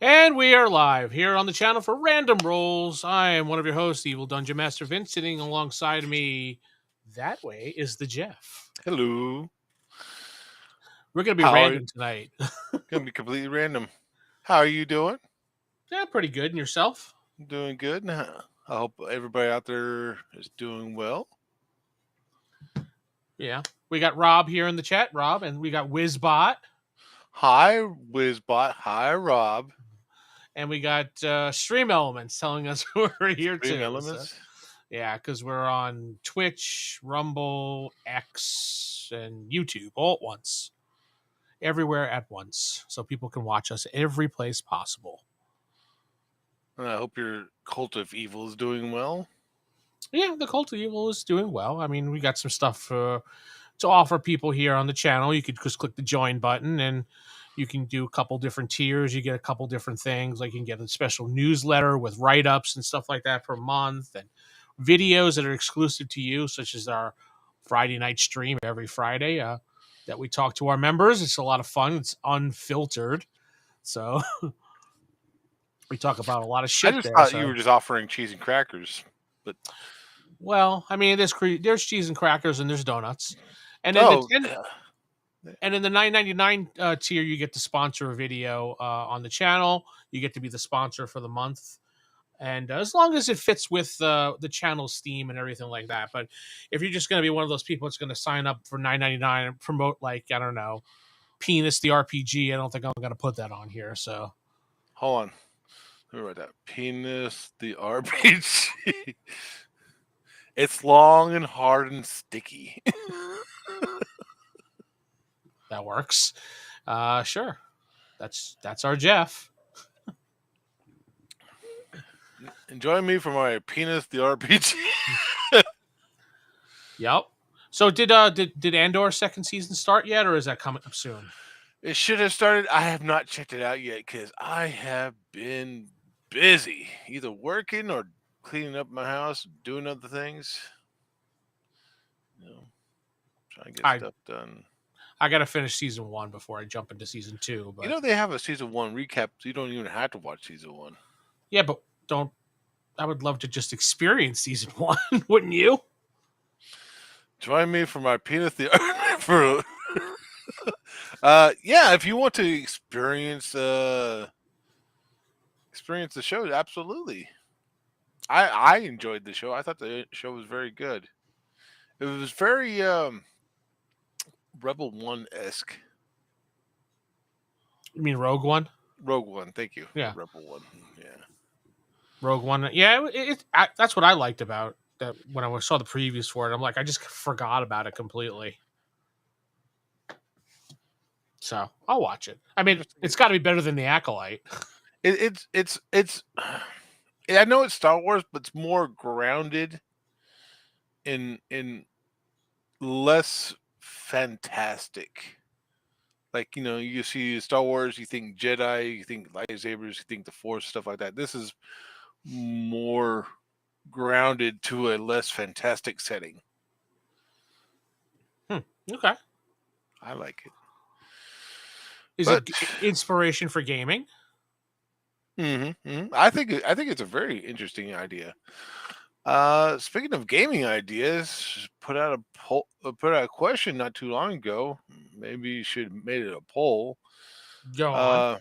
And we are live here on the channel for Random Rolls. I am one of your hosts, Evil Dungeon Master Vince. Sitting alongside me that way is the Jeff. Hello. We're going to be How are you? random tonight. Gonna be completely random. How are you doing? Yeah, pretty good. And yourself? Doing good. I hope everybody out there is doing well. Yeah. We got Rob here in the chat, Rob, and we got Wizbot. Hi, Wizbot. Hi, Rob. And we got Stream Elements telling us we're here Stream too. Elements. So, yeah, because we're on Twitch, Rumble, X, and YouTube all at once. Everywhere at once. So people can watch us every place possible. And I hope your Cult of Evil is doing well. Yeah, the Cult of Evil is doing well. I mean, we got some stuff to offer people here on the channel. You could just click the join button and you can do a couple different tiers. You get a couple different things. Like you can get a special newsletter with write-ups and stuff like that per month, and videos that are exclusive to you, such as our Friday night stream every Friday that we talk to our members. It's a lot of fun. It's unfiltered. So we talk about a lot of shit I just there. thought So. you were just offering cheese and crackers. But well, I mean, there's cheese and crackers and there's donuts, and then and in the $9.99 tier, you get to sponsor a video on the channel. You get to be the sponsor for the month, and as long as it fits with the channel's theme and everything like that. But if you're just going to be one of those people that's going to sign up for $9.99 and promote, like, I don't know, Penis the RPG, I don't think I'm going to put that on here. So hold on, let me write that. Penis the RPG. It's long and hard and sticky. that works. Sure, that's our Jeff. Join me for my Penis the RPG. Yep. So did Andor's second season start yet, or is that coming up soon? It should have started. I have not checked it out yet because I have been busy, either working or cleaning up my house, doing other things. Trying to get stuff done. I got to finish season 1 before I jump into season 2. But they have a season 1 recap, so you don't even have to watch season 1. Yeah, but I would love to just experience season 1, wouldn't you? Join me for my penis for yeah, if you want to experience the show, absolutely. I enjoyed the show. I thought the show was very good. It was very Rebel One-esque. You mean Rogue One? Rogue One, thank you. Yeah, Rebel One. Yeah, Rogue One. Yeah, that's what I liked about that when I saw the previews for it. I'm like, I just forgot about it completely. So I'll watch it. I mean, it's got to be better than the Acolyte. It's. I know it's Star Wars, but it's more grounded in less fantastic. Like, you see Star Wars, you think Jedi, you think lightsabers, you think the Force, stuff like that. This is more grounded to a less fantastic setting. Okay. I like it. Is it inspiration for gaming? I think it's a very interesting idea. Speaking of gaming ideas, put out a question not too long ago. Maybe you should have made it a poll. Go on.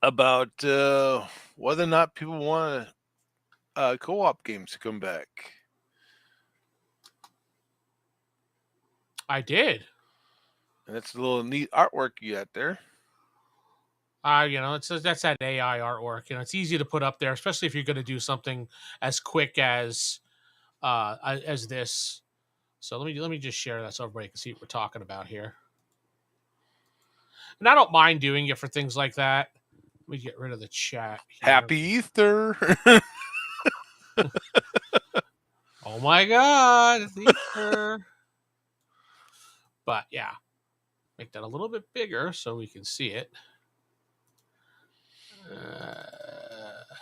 About whether or not people want co-op games to come back. I did. And it's a little neat artwork you got there. That's that AI artwork. It's easy to put up there, especially if you're going to do something as quick as this. So let me just share that so everybody can see what we're talking about here. And I don't mind doing it for things like that. Let me get rid of the chat here. Happy Easter. Oh my God, it's Easter. But yeah, make that a little bit bigger so we can see it.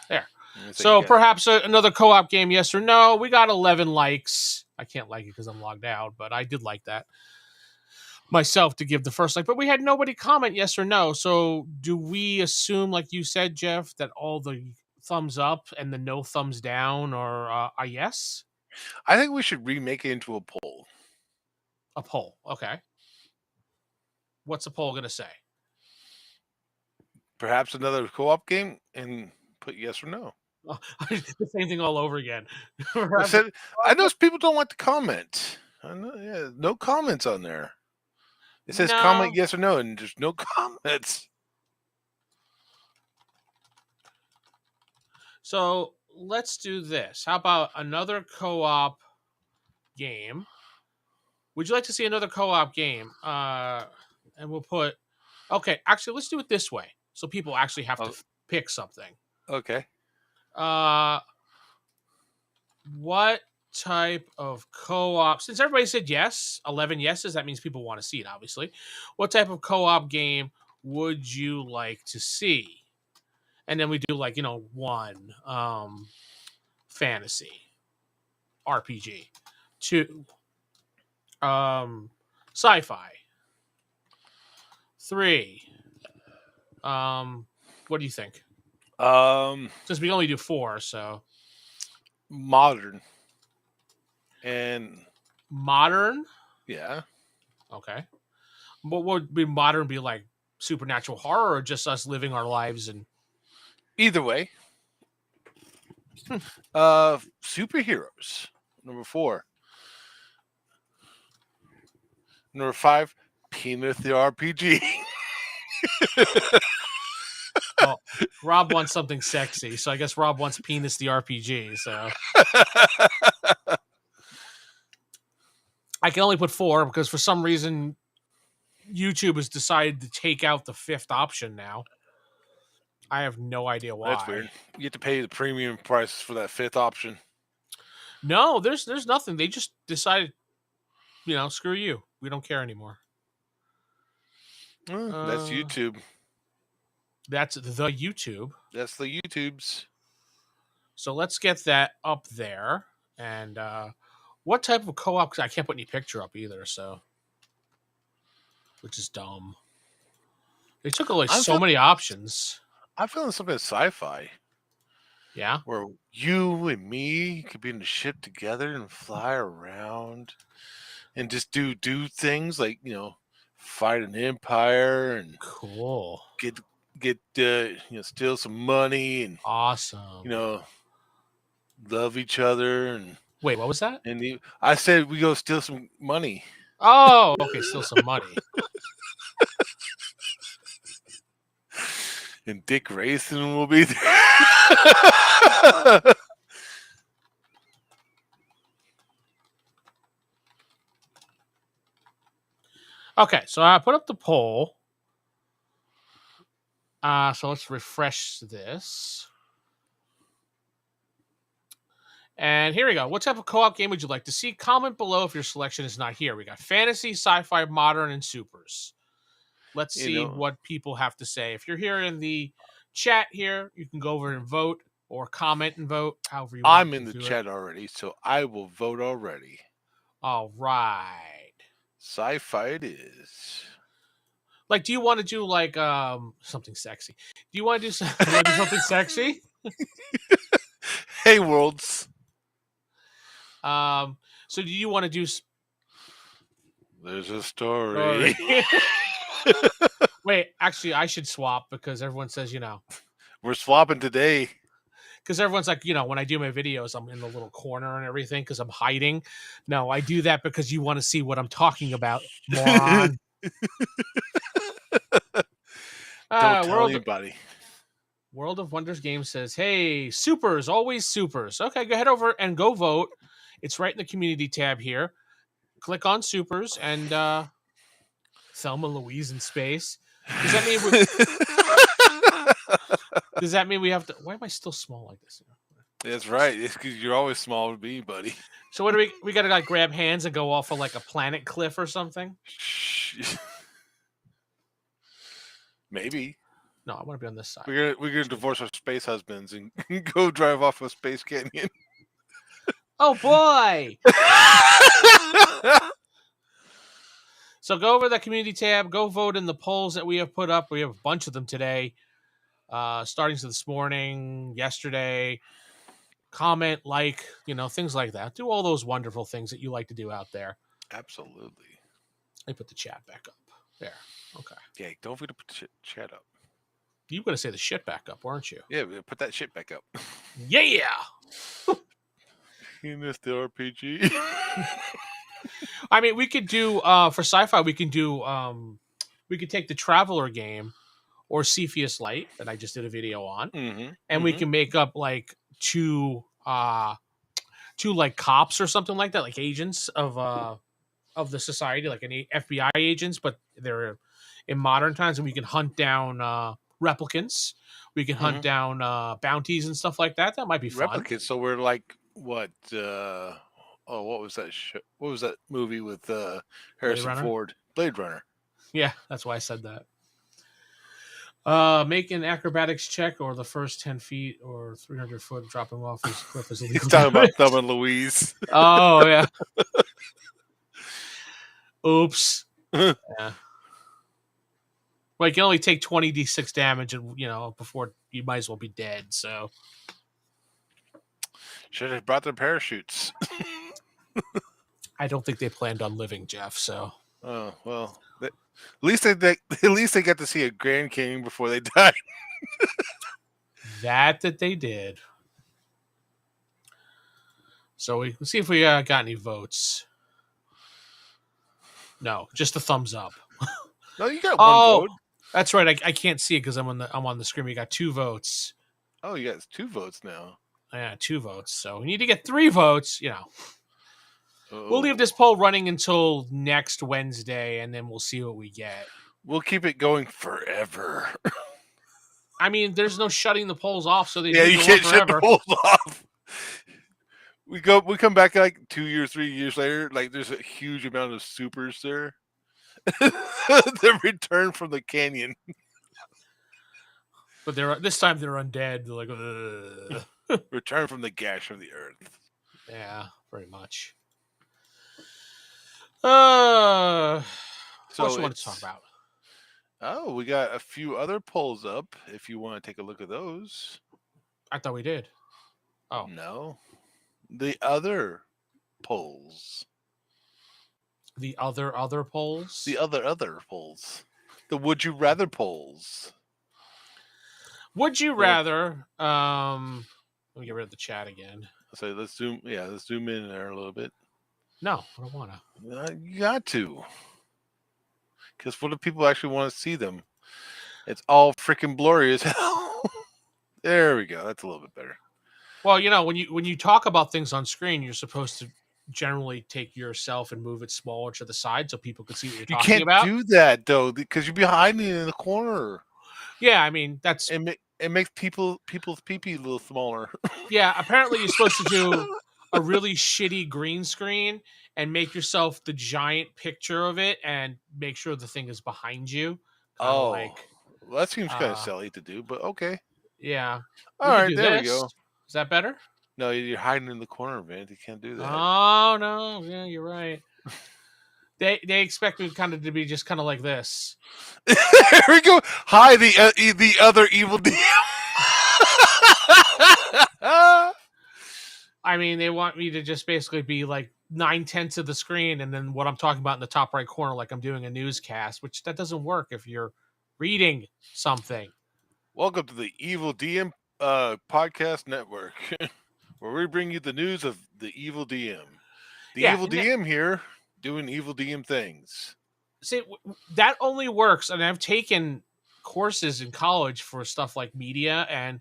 There. So perhaps another co-op game, yes or no. We got 11 likes. I can't like it because I'm logged out, but I did like that. myself to give the first like, but we had nobody comment yes or no. So do we assume, like you said, Jeff, that all the thumbs up and the no thumbs down are a yes? I think we should remake it into a poll. A poll. Okay. What's the poll going to say? Perhaps another co-op game and put yes or no. Oh, the same thing all over again. I know people don't want to comment. I know, yeah, no comments on there. It says comment No. yes or no, and there's no comments. So let's do this. How about another co-op game? Would you like to see another co-op game? And we'll put. Okay, actually, let's do it this way, so people actually have to pick something. Okay. What type of co-op? Since everybody said yes, 11 yeses, that means people want to see it. Obviously, what type of co-op game would you like to see? And then we do like one fantasy RPG, two sci-fi, three. What do you think? Since we only do 4, so modern and modern. Yeah. Okay. What would be modern? Be like supernatural horror, or just us living our lives? And either way. Superheroes. Number 4. Number 5, Peanut the RPG. Oh, Rob wants something sexy, so I guess Rob wants Penis the RPG. So I can only put 4 because for some reason YouTube has decided to take out the 5th option now. I have no idea why. That's weird. You have to pay the premium price for that 5th option. No, there's nothing. They just decided, screw you. We don't care anymore. That's YouTube. That's the YouTube. That's the YouTubes. So let's get that up there. And what type of co-op? Because I can't put any picture up either, so which is dumb. They took away so many options. I'm feeling something sci-fi. Yeah? Where you and me could be in the ship together and fly around and just do things like, fight an empire and cool. Get steal some money and awesome. Love each other and wait, what was that? And I said we go steal some money. Oh, okay, steal some money. And Dick Grayson will be there. Okay, so I put up the poll. So let's refresh this. And here we go. What type of co-op game would you like to see? Comment below if your selection is not here. We got fantasy, sci-fi, modern, and supers. Let's see what people have to say. If you're here in the chat here, you can go over and vote or comment and vote, however you want. I'm in the chat already, so I will vote already. All right. Sci-fi it is. Like, do you want to do like something sexy? Do you want to do something sexy? Hey, worlds. So do you want to do? There's a story. Wait, actually, I should swap because everyone says we're swapping today. Because everyone's like, when I do my videos, I'm in the little corner and everything because I'm hiding. No, I do that because you want to see what I'm talking about, moron. Don't tell anybody. World of Wonders Game says, hey, supers, always supers. Okay, go ahead over and go vote. It's right in the community tab here. Click on supers and Thelma Louise in space. Does that mean we have to? Why am I still small like this? That's right. It's because you're always small with me, buddy. So what do we got to like grab hands and go off of like a planet cliff or something? Maybe. No, I want to be on this side. We're gonna divorce our space husbands and go drive off a space canyon. Oh boy! So go over that community tab, go vote in the polls that we have put up. We have a bunch of them today, starting this morning, yesterday. Comment, like, things like that. Do all those wonderful things that you like to do out there. Absolutely. Let me put the chat back up. There. Okay. Yeah, don't forget to put the chat up. You were going to say the shit back up, weren't you? Yeah, put that shit back up. Yeah! You missed the RPG. I mean, we could do, for sci-fi, we could take the Traveler game or Cepheus Light that I just did a video on, and we can make up like two like cops or something like that, like agents of the society, like an FBI agents, but they're in modern times, and we can hunt down replicants. We can hunt down bounties and stuff like that. That might be fun. Replicants. So we're like what? What was that? What was that movie with Harrison Ford? Blade Runner. Yeah, that's why I said that. Make an acrobatics check, or the first 10 feet or 300 foot dropping off this cliff is illegal. He's talking about Thelma and Louise. Oh, yeah. Oops. Yeah. Well, you can only take 20d6 damage, and before you might as well be dead. So should have brought their parachutes. I don't think they planned on living, Jeff. So oh well. At least they got to see a Grand Canyon before they died. that they did. So let's see if we got any votes. No, just a thumbs up. No, you got one vote. That's right. I can't see it because I'm on the screen. We got 2 votes. Oh, you got 2 votes now. Yeah, 2 votes. So we need to get 3 votes. We'll leave this poll running until next Wednesday, and then we'll see what we get. We'll keep it going forever. I mean, there's no shutting the polls off, so you can't shut the polls off. We come back like 2 years, 3 years later, like there's a huge amount of supers there. The return from the canyon. But this time they're undead. They're like, return from the gash of the earth. Yeah, pretty much. So what else you want to talk about? Oh, we got a few other polls up. If you want to take a look at those. I thought we did. Oh no, the other polls. The other polls. The other polls. The would you rather polls. Would you rather? Let me get rid of the chat again. So let's zoom. Yeah, let's zoom in there a little bit. No, I don't want to. You got to. Because what if people actually want to see them? It's all freaking blurry as hell. There we go. That's a little bit better. Well, when you talk about things on screen, you're supposed to generally take yourself and move it smaller to the side so people can see what you're talking about. You can't do that though, because you'd be hiding in the corner. Yeah, I mean that's it makes people's pee-pee a little smaller. Yeah, apparently you're supposed to do a really shitty green screen and make yourself the giant picture of it and make sure the thing is behind you. Well, that seems kind of silly to do, but okay. Yeah. All right, there we go. Is that better? No, you're hiding in the corner, man. You can't do that. Oh no, yeah, you're right. They expect me kind of to be just kind of like this. Here we go. Hi, the other evil DM. I mean, they want me to just basically be like 9/10 of the screen, and then what I'm talking about in the top right corner, like I'm doing a newscast, which that doesn't work if you're reading something. Welcome to the Evil DM podcast network, where we bring you the news of the evil DM. Evil DM here doing evil DM things. See, that only works, and I've taken courses in college for stuff like media, and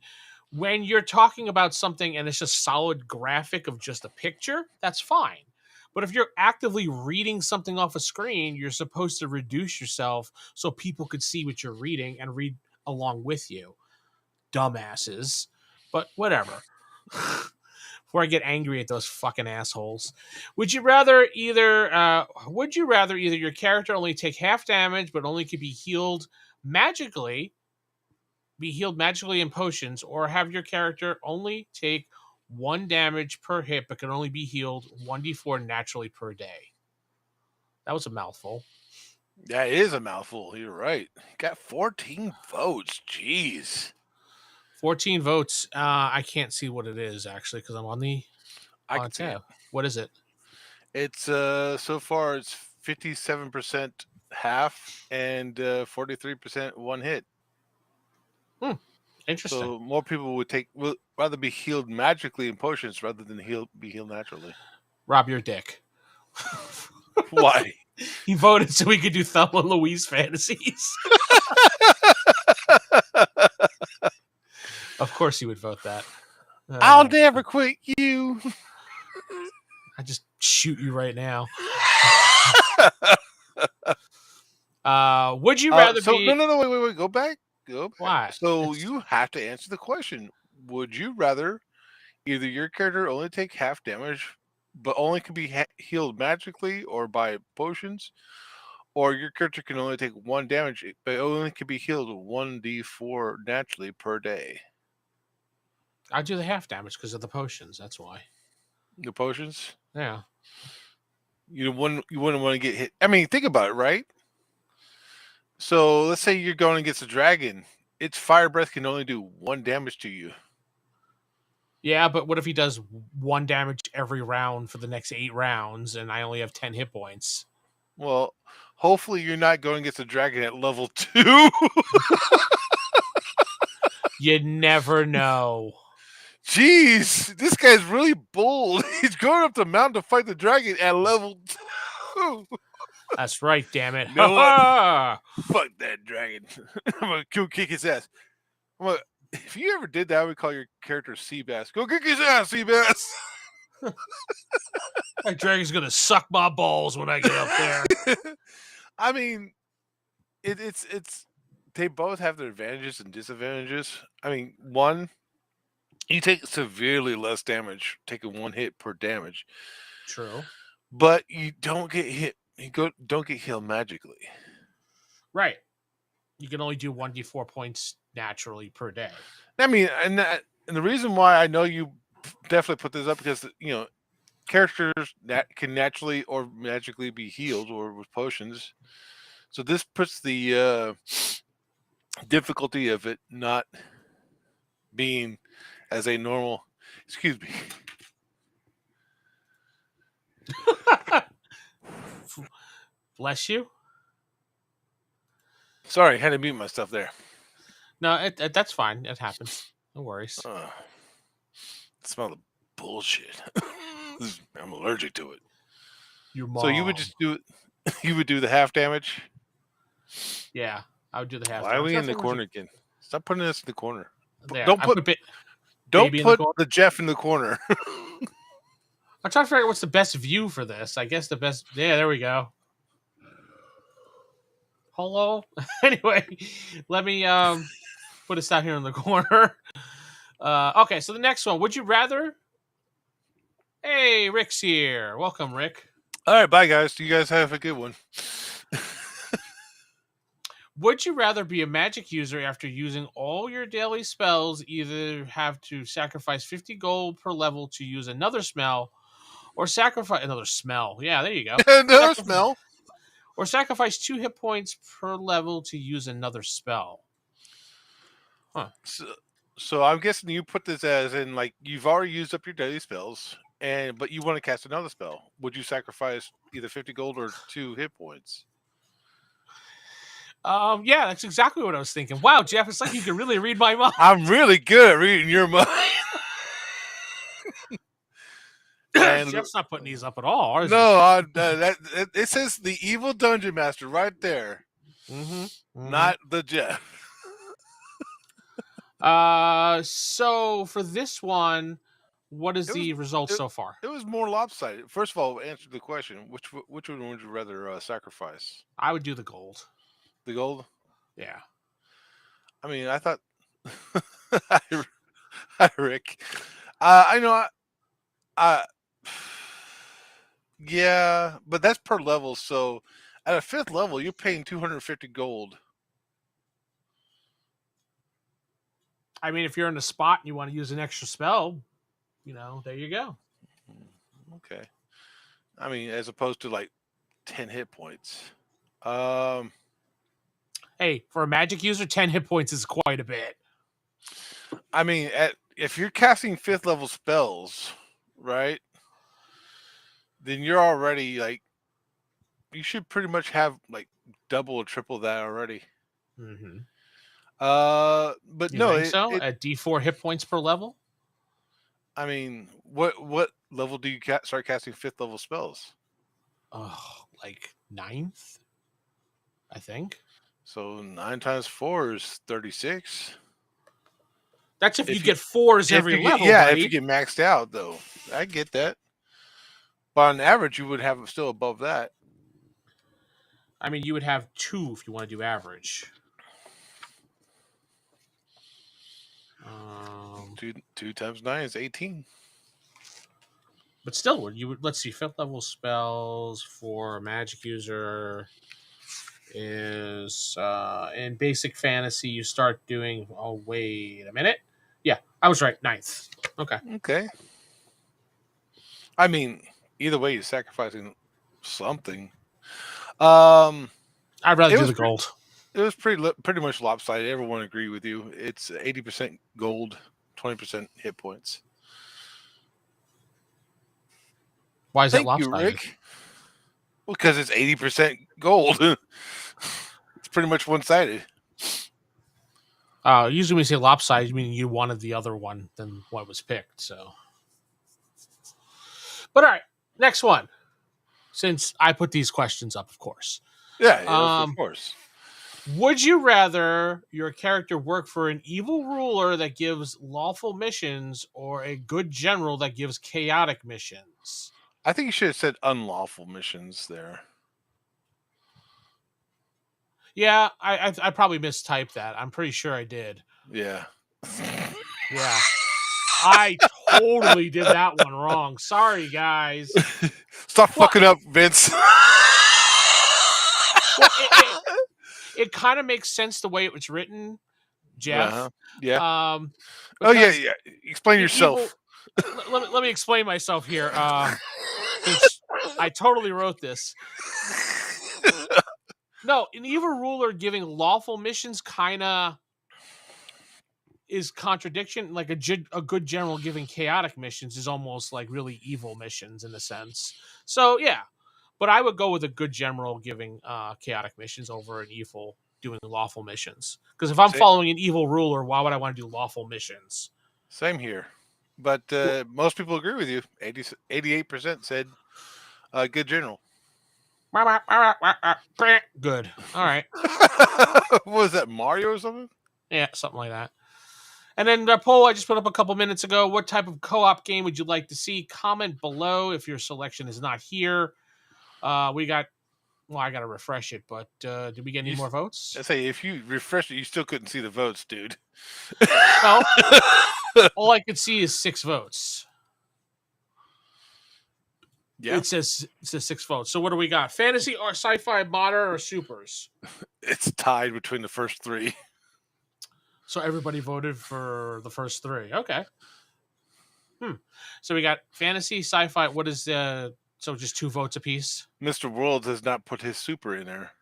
when you're talking about something and it's just solid graphic of just a picture, that's fine. But if you're actively reading something off a screen, you're supposed to reduce yourself so people could see what you're reading and read along with you. Dumbasses. But whatever. Before I get angry at those fucking assholes. Would you rather either your character only take half damage but only could be healed magically in potions, or have your character only take 1 damage per hit but can only be healed 1d4 naturally per day? That was a mouthful. That is a mouthful. You're right. Got 14 votes. Jeez. 14 votes. I can't see what it is actually because I'm on the I can see it. tab. What is it? It's so far it's 57% half and 43% one hit. Interesting. So more people would rather be healed magically in potions rather than be healed naturally. Rob your dick. Why? He voted so we could do Thelma and Louise fantasies. Of course he would vote that. I'll never quit you. I just shoot you right now. Would you rather be? No, wait, go back. Why? So you have to answer the question. Would you rather either your character only take half damage, but only can be healed magically or by potions, or your character can only take 1 damage, but only can be healed 1d4 naturally per day? I do the half damage because of the potions. That's why. The potions? Yeah. You wouldn't want to get hit. I mean, think about it, right? So let's say you're going against a dragon. Its fire breath can only do 1 damage to you. Yeah, but what if he does 1 damage every round for the next 8 rounds and I only have 10 hit points? Well, hopefully you're not going against a dragon at level 2. You never know. Jeez, this guy's really bold. He's going up the mountain to fight the dragon at level 2. That's right, damn it. No one. Fuck that dragon. I'm gonna kick his ass. If you ever did that, I would call your character Seabass. Go kick his ass, Seabass. That dragon's gonna suck my balls when I get up there. I mean, it's they both have their advantages and disadvantages. I mean, one, you take severely less damage, taking 1 hit per damage. True. But you don't get hit. Don't get healed magically. Right. You can only do 1d4 points naturally per day. I mean, and the reason why I know you definitely put this up because characters that can naturally or magically be healed or with potions. So this puts the difficulty of it not being as a normal. Excuse me. Bless you. Sorry, had to mute myself there. No, that's fine. It happens. No worries. Smell the bullshit. I'm allergic to it. Your mom. So you would just do it. You would do the half damage. Yeah, I would do the half. Why are we in the corner again? Stop putting us in the corner. There, Don't put the Jeff in the corner. I'm trying to figure out what's the best view for this. I guess the best. Yeah, there we go. Hello. Anyway, let me put us out here in the corner. Okay, so the next one. Would you rather? Hey, Rick's here. Welcome, Rick. All right, bye guys. You guys have a good one. Would you rather be a magic user after using all your daily spells, either have to sacrifice 50 gold per level to use another smell, or sacrifice another smell? Yeah, there you go. Another smell. Or sacrifice 2 hit points per level to use another spell. Huh. So I'm guessing you put this as in like you've already used up your daily spells, but you want to cast another spell. Would you sacrifice either 50 gold or 2 hit points? Yeah, that's exactly what I was thinking. Wow, Jeff, it's like you can really read my mind. I'm really good at reading your mind. And Jeff's not putting these up at all. No, it says the evil dungeon master right there. Mm-hmm. Not the Jeff. So for this one, what is the result so far? It was more lopsided. First of all, answer the question: which one would you rather sacrifice? I would do the gold. The gold? Yeah. I mean, I thought. Hi, Rick. I know. Yeah, but that's per level. So at a 5th level, you're paying 250 gold. I mean, if you're in a spot and you want to use an extra spell, there you go. Okay. I mean, as opposed to like 10 hit points. Um, Hey, for a magic user, 10 hit points is quite a bit. I mean, if you're casting 5th level spells, right? Then you're already like you should pretty much have like double or triple that already. Mm-hmm. But You no, think so? At D4 hit points per level? I mean, what level do you start casting 5th level spells? Oh, like 9th, I think. So 9 times 4 is 36. That's if you If you get 4s every level, if you buddy. get maxed out though, I get that. But on average, you would have it still above that. I mean, you would have 2 if you want to do average. Two times 9 is 18. But still, you would, let's see, 5th level spells for a magic user is in basic fantasy. You start doing. Oh, wait a minute. Yeah, I was right. 9th. Okay. Okay. I mean, either way, you're sacrificing something. Um, I'd rather it do was the gold. it was pretty much lopsided. Everyone agreed with you. It's 80% gold, 20% hit points. Why is that Thank you, lopsided? Rick. Well, because it's 80% gold. It's pretty much one sided. Usually when you say lopsided, you mean you wanted the other one than what was picked. So, but all right, next one. Since I put these questions up, of course. Yeah, of Um, course. would you rather your character work for an evil ruler that gives lawful missions or a good general that gives chaotic missions? I think you should have said unlawful missions there. Yeah, I probably mistyped that. I'm pretty sure I did. Yeah. Yeah. I totally did that one wrong. Sorry, guys. Stop fucking up, Vince. Well, it kind of makes sense the way it was written, Jeff. Uh-huh. Yeah. Oh yeah, Because yeah. Explain the yourself. let me explain myself here. Since I totally wrote this. No, an evil ruler giving lawful missions kind of is contradiction. Like a good general giving chaotic missions is almost like really evil missions in a sense. So yeah, but I would go with a good general giving chaotic missions over an evil doing lawful missions. Because if I'm Sa- following an evil ruler, why would I want to do lawful missions? Same here. But most people agree with you. 88% said good general. Good. All right. What was that, Mario or something? Yeah, something like that. And then the poll I just put up a couple minutes ago. What type of co-op game would you like to see? Comment below if your selection is not here. We got. Well, I got to refresh it, but did we get any more votes? I say if you refresh it, you still couldn't see the votes, dude. Well, all I could see is 6 votes. Yeah, it says 6 votes. So what do we got? Fantasy or sci-fi, modern or supers? it's tied between the first 3. So everybody voted for the first 3. Okay. So we got fantasy, sci-fi. What is so just 2 votes apiece? Mr. World has not put his super in there.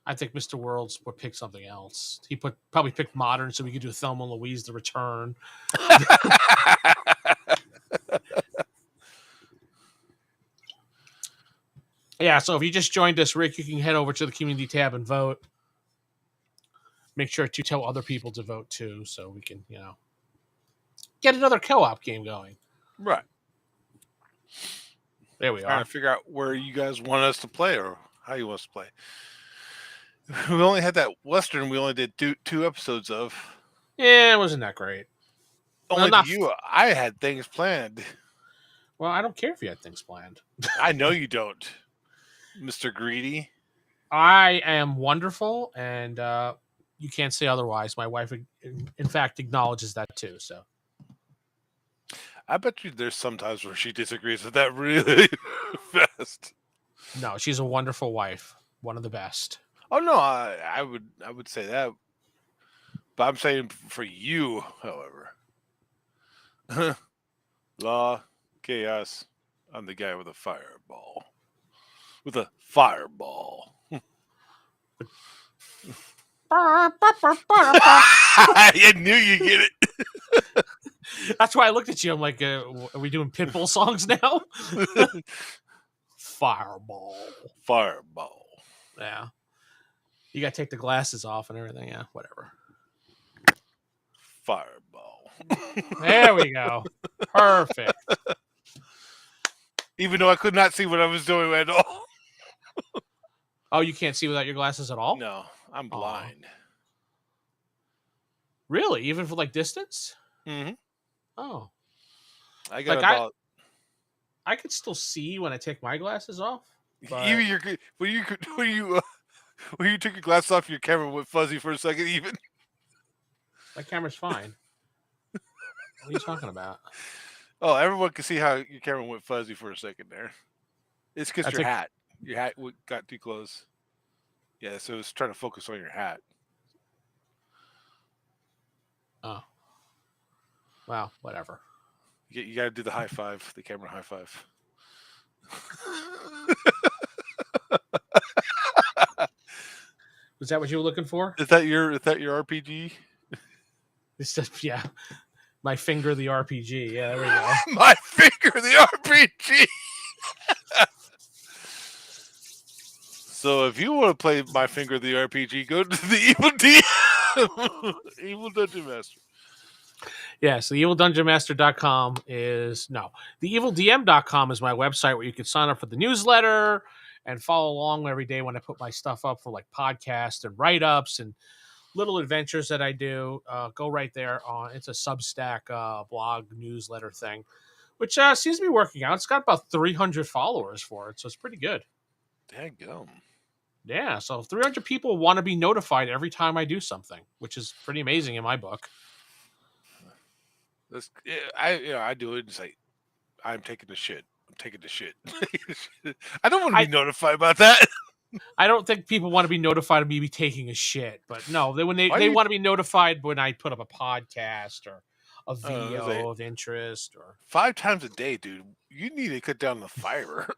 I think Mr. Worlds would pick something else. He probably picked modern so we could do Thelma and Louise: The Return. Yeah, so if you just joined us, Rick, you can head over to the community tab and vote. Make sure to tell other people to vote too, so we can, get another co-op game going. Right. There we Trying are. to figure out where you guys want us to play or how you want us to play. We only had that Western we only did 2 episodes of. Yeah, it wasn't that great. Only to you, I had things planned. Well, I don't care if you had things planned. I know you don't, Mr. Greedy. I am wonderful, and you can't say otherwise. My wife, in fact, acknowledges that too. So I bet you there's some times where she disagrees with that really fast. no, she's a wonderful wife, one of the best. Oh no, I would say that, but I'm saying for you, however, law, chaos. I'm the guy with a fireball. With a fireball. I knew you'd get it. That's why I looked at you. I'm like, are we doing Pitbull songs now? Fireball. Fireball. Yeah. You got to take the glasses off and everything. Yeah, whatever. Fireball. There we go. Perfect. Even though I could not see what I was doing at all. Oh, you can't see without your glasses at all? No, I'm blind. Really? Even for like distance? Mm-hmm. Oh. I got Like, about. I could still see when I take my glasses off. But Even when you took your glasses off, your camera went fuzzy for a second. Even my camera's fine. What are you talking about? oh, everyone can see how your camera went fuzzy for a second there. It's because your hat got too close. Yeah, so it's trying to focus on your hat. Oh. Well, whatever. You got to do the high five, the camera high five. Was that what you were looking for? Is that your RPG? It's just, yeah. My finger, the RPG. Yeah, there we go. My finger, the RPG. So if you want to play My Finger, the RPG, go to the Evil DM. Evil Dungeon Master. Yeah, so the evildungeonmaster.com is the evildm.com is my website where you can sign up for the newsletter and follow along every day when I put my stuff up for like podcasts and write-ups and little adventures that I do. Go right there on it's a Substack blog newsletter thing, which seems to be working out. It's got about 300 followers for it, so it's pretty good. Daggum. Yeah, so 300 people want to be notified every time I do something, which is pretty amazing in my book. I do it and say, I'm taking the shit. I'm taking the shit. I don't want to be notified about that. I don't think people want to be notified of me taking a shit, but no, they want to be notified when I put up a podcast or a video of interest or 5 times a day, dude. You need to cut down the fiber.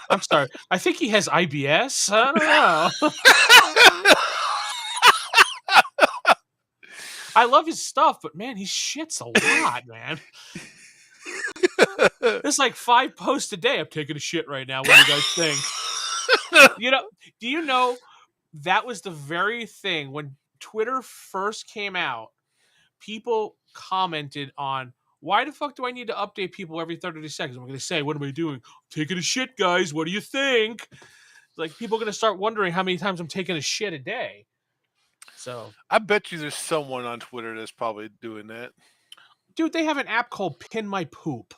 I'm sorry. I think he has IBS. I don't know. I love his stuff, but man, he shits a lot, man. There's like 5 posts a day. I'm taking a shit right now. What do you guys think? Do you know that was the very thing when Twitter first came out? People commented on why the fuck do I need to update people every 30 seconds? I'm going to say, what am I doing? I'm taking a shit, guys. What do you think? Like people are going to start wondering how many times I'm taking a shit a day. So I bet you there's someone on Twitter that's probably doing that. Dude, they have an app called Pin My Poop.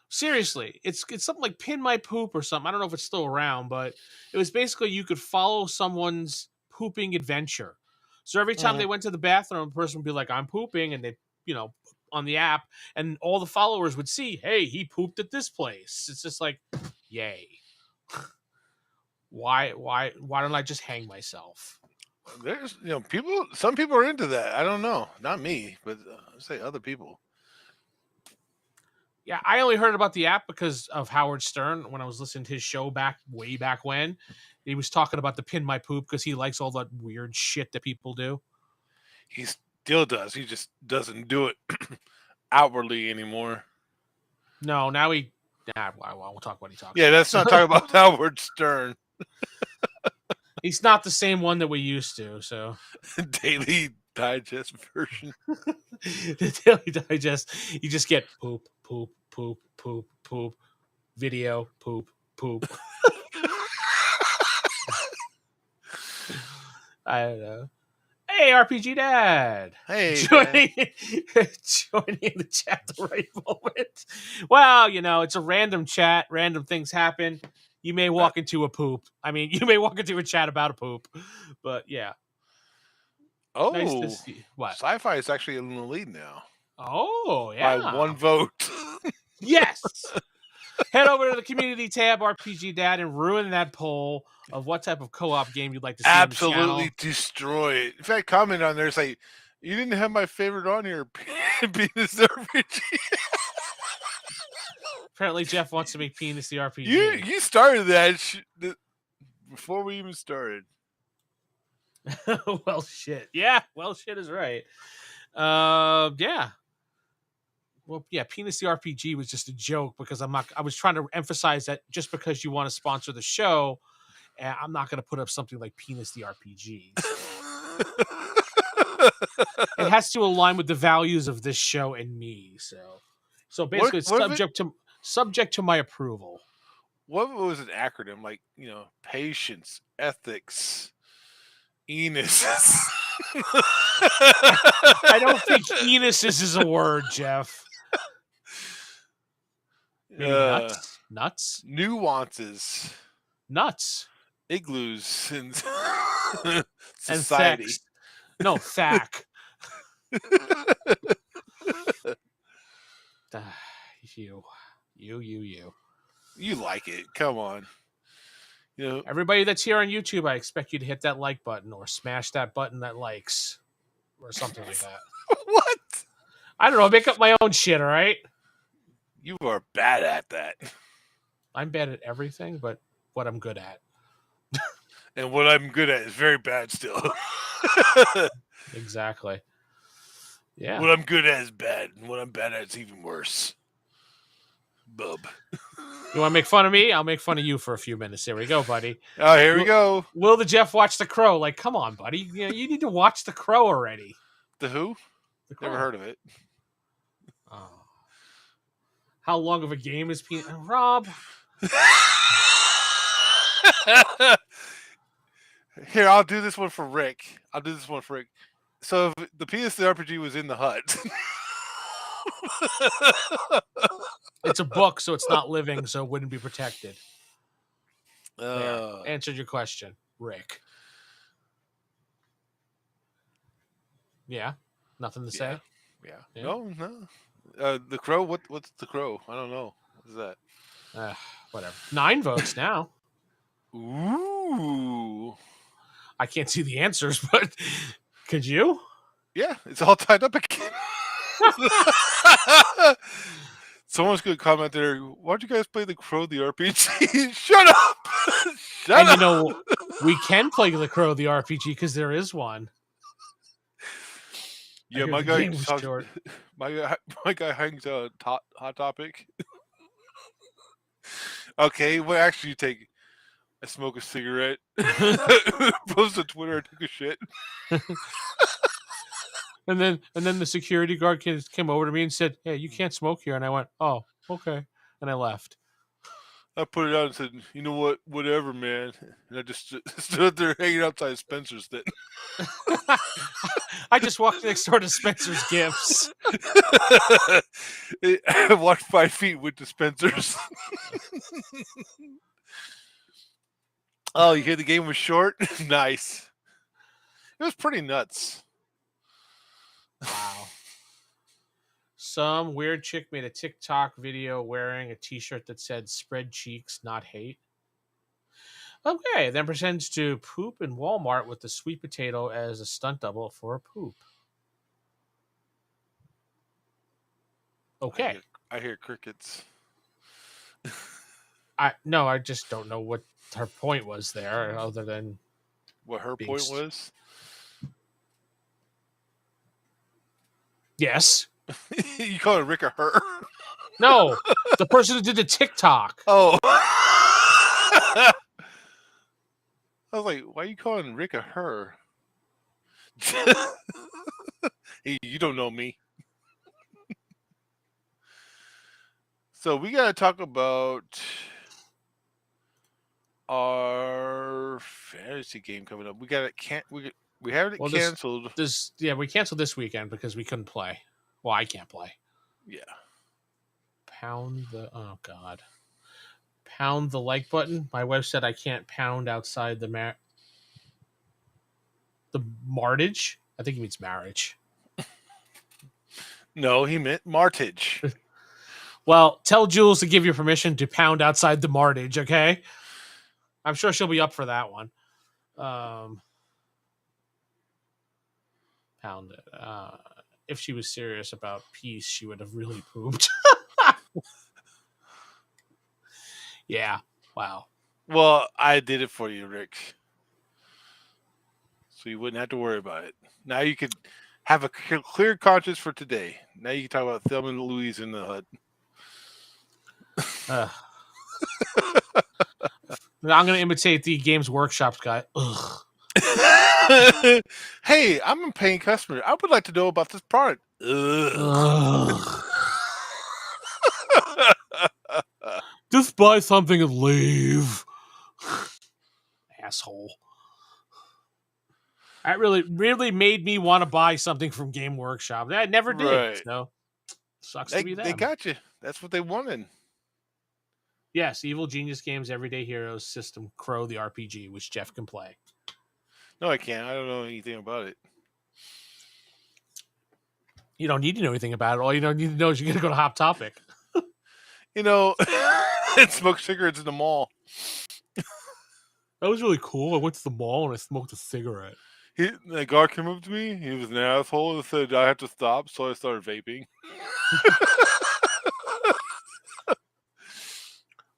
Seriously, it's something like Pin My Poop or something. I don't know if it's still around, but it was basically you could follow someone's pooping adventure. So every time they went to the bathroom, the person would be like, I'm pooping, and they, on the app, and all the followers would see, hey, he pooped at this place. It's just like, yay. Why don't I just hang myself? There's, some people are into that. I don't know. Not me, but I'd say other people. Yeah, I only heard about the app because of Howard Stern when I was listening to his show way back when. He was talking about the Pin My Poop because he likes all that weird shit that people do. He still does. He just doesn't do it outwardly anymore. No, now he... Nah, we'll talk about what he talks about. Yeah, let's not talk about Howard Stern. He's not the same one that we used to, so... Daily Digest version. The Daily Digest, you just get poop, poop, poop, poop, poop, video, poop, poop. I don't know. Hey, RPG Dad. Hey, joining in the chat the right moment. Well, it's a random chat. Random things happen. You may walk into a poop. I mean, you may walk into a chat about a poop. But yeah. Oh, nice to see. What? Sci-Fi is actually in the lead now. Oh, yeah. By 1 vote. Yes. Head over to the community tab, RPG Dad, and ruin that poll of what type of co-op game you'd like to see Absolutely on the channel. Destroy it. In fact, comment on there. It's like, you didn't have my favorite on here. Penis RPG. Apparently, Jeff wants to make Penis the RPG. You started that before we even started. Well, shit. Yeah, well, shit is right. Yeah. Well, yeah, Penis the RPG was just a joke because I was trying to emphasize that just because you want to sponsor the show, I'm not going to put up something like Penis the RPG. It has to align with the values of this show and me. So basically, it's subject to my approval. What was an acronym like? Patience, ethics, Enos. I don't think Enos is a word, Jeff. Maybe nuts, nuances, nuts, igloos, and society. And no, thack. You. You like it? Come on. Everybody that's here on YouTube, I expect you to hit that like button or smash that button that likes or something like that. What? I don't know. Make up my own shit, all right? You are bad at that. I'm bad at everything, but what I'm good at. And what I'm good at is very bad still. Exactly. Yeah. What I'm good at is bad, and what I'm bad at is even worse. Bub. You want to make fun of me? I'll make fun of you for a few minutes. Here we go, buddy. Oh, here we go. Will the Jeff watch The Crow? Like, come on, buddy. You need to watch The Crow already. The who? The Crow. Never heard of it. Oh. How long of a game is Rob? Here, I'll do this one for Rick. So if the Penis the RPG was in the hut. It's a book, so it's not living, so it wouldn't be protected. Answered your question, Rick. Yeah, nothing to say. Yeah. No. The Crow. What's the Crow? I don't know. What is that? Whatever. 9 votes now. Ooh. I can't see the answers, but could you? Yeah, it's all tied up again. Someone's gonna comment there. Why'd you guys play The Crow the RPG? Shut up! Shut up! You know, we can play The Crow the RPG because there is one. Yeah, my guy hangs out Hot Topic. Okay, what action you take? I smoke a cigarette. Post on Twitter. I took a shit. And then the security guard came over to me and said, "Hey, you can't smoke here." And I went, "Oh, okay." And I left. I put it out and said, "You know what? Whatever, man." And I just stood there hanging outside Spencer's then. I just walked next door to Spencer's Gifts. I walked 5 feet with the Spencer's. Oh, you hear the game was short? Nice. It was pretty nuts. Wow. Some weird chick made a TikTok video wearing a t-shirt that said "Spread cheeks, not hate." Okay, then pretends to poop in Walmart with the sweet potato as a stunt double for a poop. Okay. I hear crickets. I just don't know what her point was there, other than what her point was. Yes. You call it Rick a her? No, the person who did the TikTok. Oh. I was like, why are you calling Rick a her? Hey, you don't know me. So we got to talk about our fantasy game coming up. We got it. We have it canceled. We canceled this weekend because we couldn't play. Well, I can't play. Yeah. Pound the like button. My wife said I can't pound outside the martage. I think he means marriage. No, he meant martage. Well, tell Jules to give you permission to pound outside the martage, okay? I'm sure she'll be up for that one. Pound it. If she was serious about peace, she would have really pooped. Yeah. Wow. Well, I did it for you, Rick. So you wouldn't have to worry about it. Now you could have a clear conscience for today. Now you can talk about Thelma and Louise in the Hut. Uh, I'm going to imitate the Games Workshop guy. Ugh. Hey, I'm a paying customer. I would like to know about this product. Ugh. Ugh. Just buy something and leave. Asshole. That really made me want to buy something from Game Workshop. I never did. Right. So sucks to be them. They got you. That's what they wanted. Yes, Evil Genius Games, Everyday Heroes, System, Crow the RPG, which Jeff can play. No, I can't. I don't know anything about it. You don't need to know anything about it. All you don't need to know is you're going to go to Hot Topic. You know, and smoke cigarettes in the mall. That was really cool. I went to the mall and I smoked a cigarette. The guy came up to me. He was an asshole and said I have to stop, so I started vaping.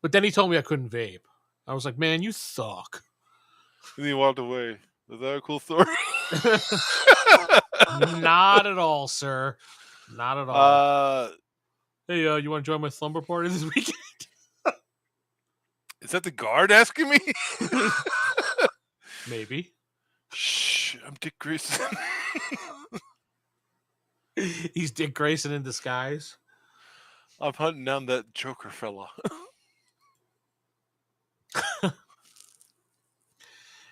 But then he told me I couldn't vape. I was like, man, you suck. And he walked away. Was that a cool story? Not at all, sir. Not at all. Hey, you want to join my slumber party this weekend? Is that the guard asking me? Maybe. Shh, I'm Dick Grayson. He's Dick Grayson in disguise. I'm hunting down that Joker fella.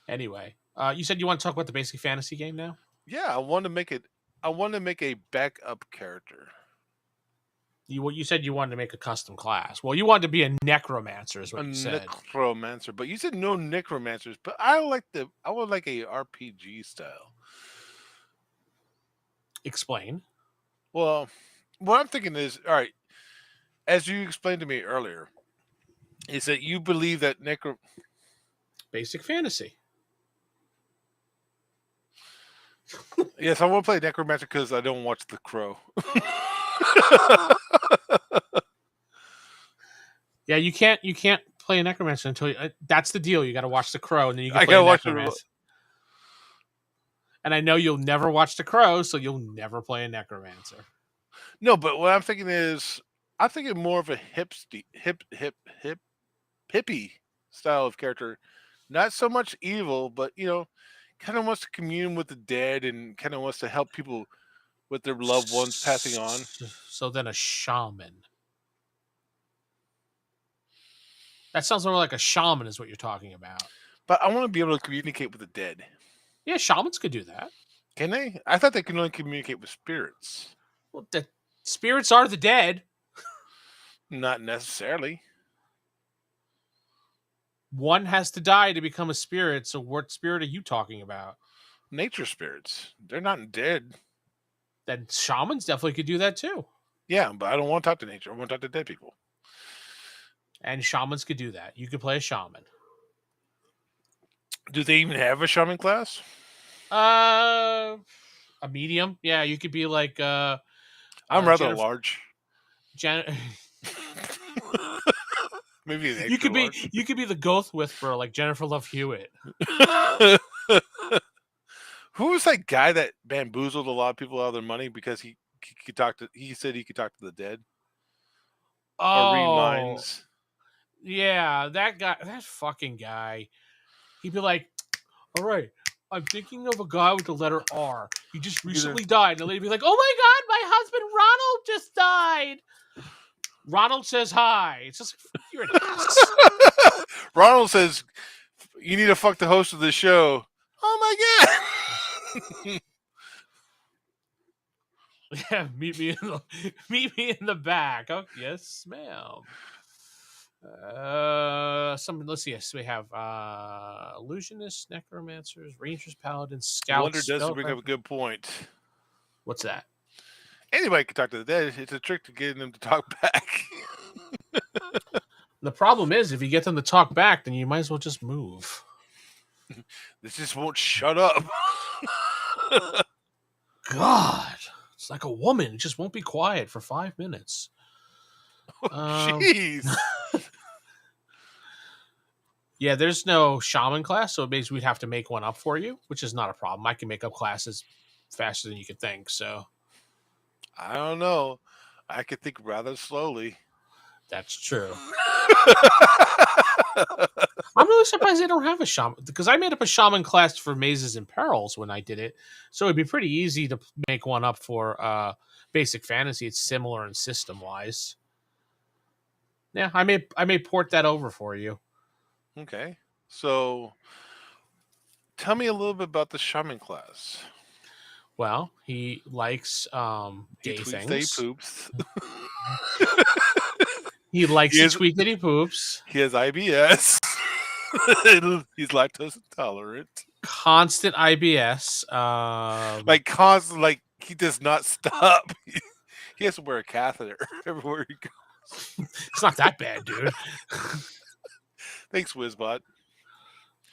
Anyway, you said you want to talk about the basic fantasy game now? Yeah, I want to make it. I want to make a backup character. You said you wanted to make a custom class. Well, you wanted to be a necromancer, is what you said. Necromancer, but you said no necromancers. But I would like a RPG style. Explain. Well, what I'm thinking is, all right, as you explained to me earlier, is that you believe that basic fantasy. Yes, I want to play necromancer because I don't watch The Crow. Yeah, you can't play a necromancer until that's the deal. You got to watch The Crow, and then you can I play gotta a watch necromancer. And I know you'll never watch The Crow, so you'll never play a necromancer. No, but what I'm thinking is, I'm thinking more of a hippie style of character. Not so much evil, but kind of wants to commune with the dead and kind of wants to help people with their loved ones passing on. So then a shaman. That sounds more like a shaman is what you're talking about. But I want to be able to communicate with the dead. Yeah, shamans could do that. Can they? I thought they could only communicate with spirits. Well, the spirits are the dead. Not necessarily. One has to die to become a spirit, so what spirit are you talking about? Nature spirits. They're not dead. Then shamans definitely could do that too. Yeah, but I don't want to talk to nature. I want to talk to dead people. And shamans could do that. You could play a shaman. Do they even have a shaman class? A medium. Yeah, you could be like I'm rather large. Maybe you could be the ghost whisperer like Jennifer Love Hewitt. Who was that guy that bamboozled a lot of people out of their money because he could talk to? He said he could talk to the dead. Oh, or read minds. Yeah, that fucking guy. He'd be like, "All right, I'm thinking of a guy with the letter R. He just recently died." And the lady'd be like, "Oh my god, my husband Ronald just died." Ronald says hi. It's just you're an ass. Ronald says, "You need to fuck the host of the show." Oh my god. Yeah, meet me in the back. Oh, yes, ma'am. Let's see. Yes, we have illusionists, necromancers, rangers, paladins, scouts. Wonder does bring up a good point. What's that? Anybody can talk to the dead. It's a trick to getting them to talk back. The problem is, if you get them to talk back, then you might as well just move. This just won't shut up. God, it's like a woman. It just won't be quiet for 5 minutes. Jeez. Yeah, there's no shaman class, so it means we'd have to make one up for you, which is not a problem. I can make up classes faster than you could think, so I don't know. I could think rather slowly. that's true. I'm really surprised they don't have a shaman because I made up a shaman class for Mazes and Perils when I did it, so it'd be pretty easy to make one up for Basic Fantasy. It's similar in system wise. Yeah, I may port that over for you. Okay. So tell me a little bit about the shaman class. Well, he likes He gay tweets that he things. poops. He likes He to has tweet that he poops. he has IBS. He's lactose intolerant. Constant IBS. Like constant, like he does not stop. He has to wear a catheter everywhere he goes. It's not that bad, dude. Thanks, Wizbot.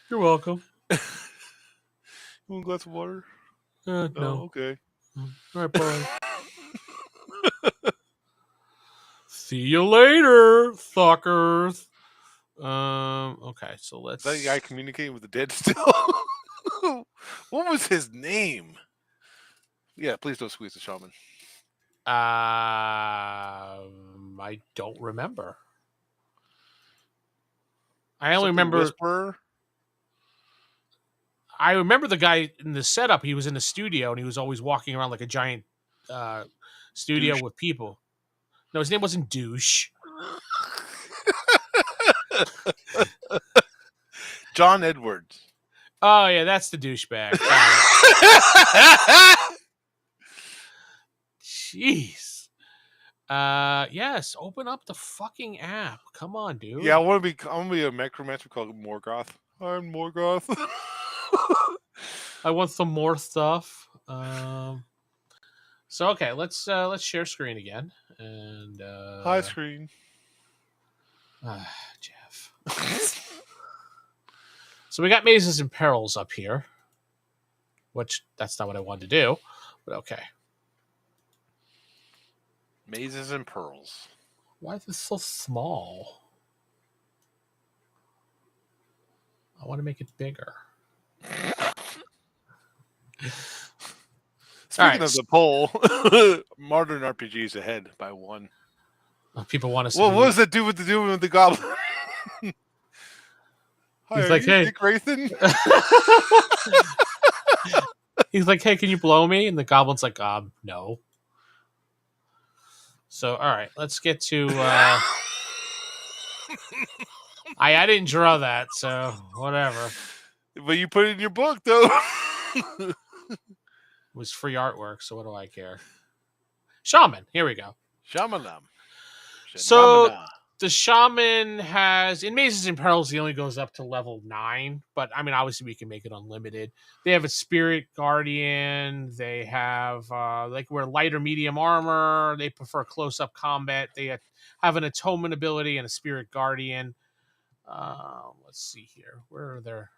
You're welcome. You want a glass of water? No. Oh, okay. All right, bye. See you later, fuckers. Okay, so let's. Is that guy communicating with the dead still? What was his name? Yeah, please don't squeeze the shaman. I don't remember. I only Something remember. Whisperer? I remember the guy in the setup. He was in the studio and he was always walking around like a giant studio Douche. with people. No, his name wasn't Douche. John Edwards. Oh yeah, that's the douchebag. Jeez. Yes. Open up the fucking app. Come on, dude. Yeah, I'm gonna be a necromancer called Morgoth. I'm Morgoth. I want some more stuff. So okay, let's share screen again. And Hi, screen. Jeff. So we got Mazes and Perils up here, which that's not what I wanted to do, but okay. Mazes and Pearls. Why is this so small? I want to make it bigger. Speaking of the poll, Modern RPGs ahead by 1. People want to. Well, what does that do with the goblin? Hi, He's like, hey, Dick Rathan? He's like, hey, can you blow me? And the goblin's like, no. So, all right, let's get to. I didn't draw that, so whatever. But you put it in your book, though. It was free artwork, so what do I care? Shaman, here we go. Shamanam. So the shaman has in Mazes and Perils, he only goes up to level 9, but I mean, obviously we can make it unlimited. They have a spirit guardian. They have like wear light or medium armor. They prefer close-up combat. They have an atonement ability and a spirit guardian. Let's see here. Where are their?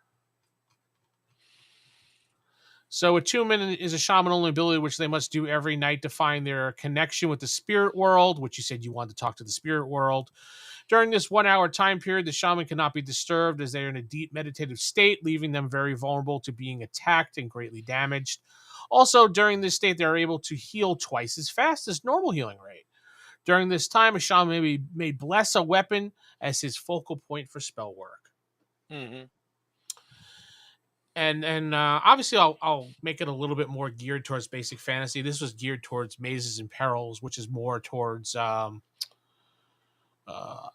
So attunement is a shaman-only ability which they must do every night to find their connection with the spirit world, which you said you wanted to talk to the spirit world. During this 1 hour time period, the shaman cannot be disturbed as they are in a deep meditative state, leaving them very vulnerable to being attacked and greatly damaged. Also, during this state, they are able to heal twice as fast as normal healing rate. During this time, a shaman may bless a weapon as his focal point for spell work. Mm-hmm. And obviously, I'll make it a little bit more geared towards Basic Fantasy. This was geared towards Mazes and Perils, which is more towards a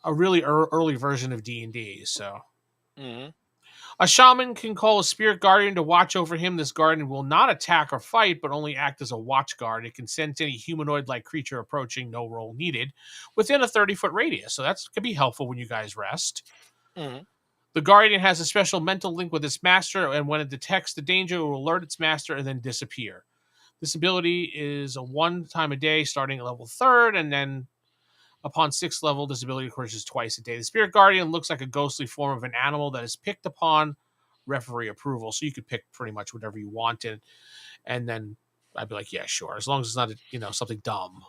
really early version of D&D. So, a shaman can call a spirit guardian to watch over him. This guardian will not attack or fight, but only act as a watch guard. It can sense any humanoid-like creature approaching, no roll needed, within a 30-foot radius. So that can be helpful when you guys rest. Mm-hmm. The guardian has a special mental link with its master, and when it detects the danger, it will alert its master and then disappear. This ability is a 1 time a day, starting at level 3rd, and then upon 6th level, this ability occurs twice a day. The spirit guardian looks like a ghostly form of an animal that is picked upon referee approval, so you could pick pretty much whatever you wanted, and then I'd be like, yeah, sure, as long as it's not something dumb.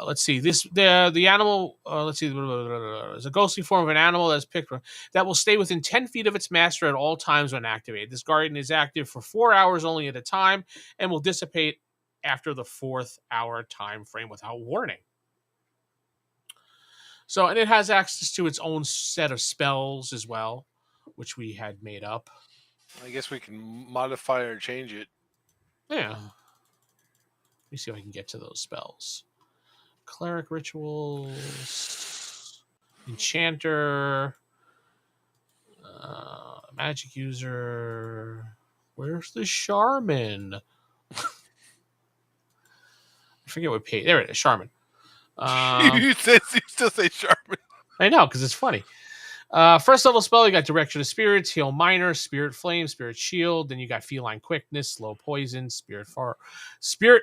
Let's see. The animal. Let's see. Is a ghostly form of an animal that's picked that will stay within 10 feet of its master at all times when activated. This guardian is active for 4 hours only at a time and will dissipate after the 4th-hour time frame without warning. So, and it has access to its own set of spells as well, which we had made up. I guess we can modify or change it. Yeah. Let me see if I can get to those spells. Cleric rituals, enchanter, magic user. Where's the shaman? I forget what page. There it is, shaman. You still say Sharpen. I know, because it's funny. First level spell, you got Direction of Spirits, Heal Minor, Spirit Flame, Spirit Shield. Then you got Feline Quickness, Slow Poison, Spirit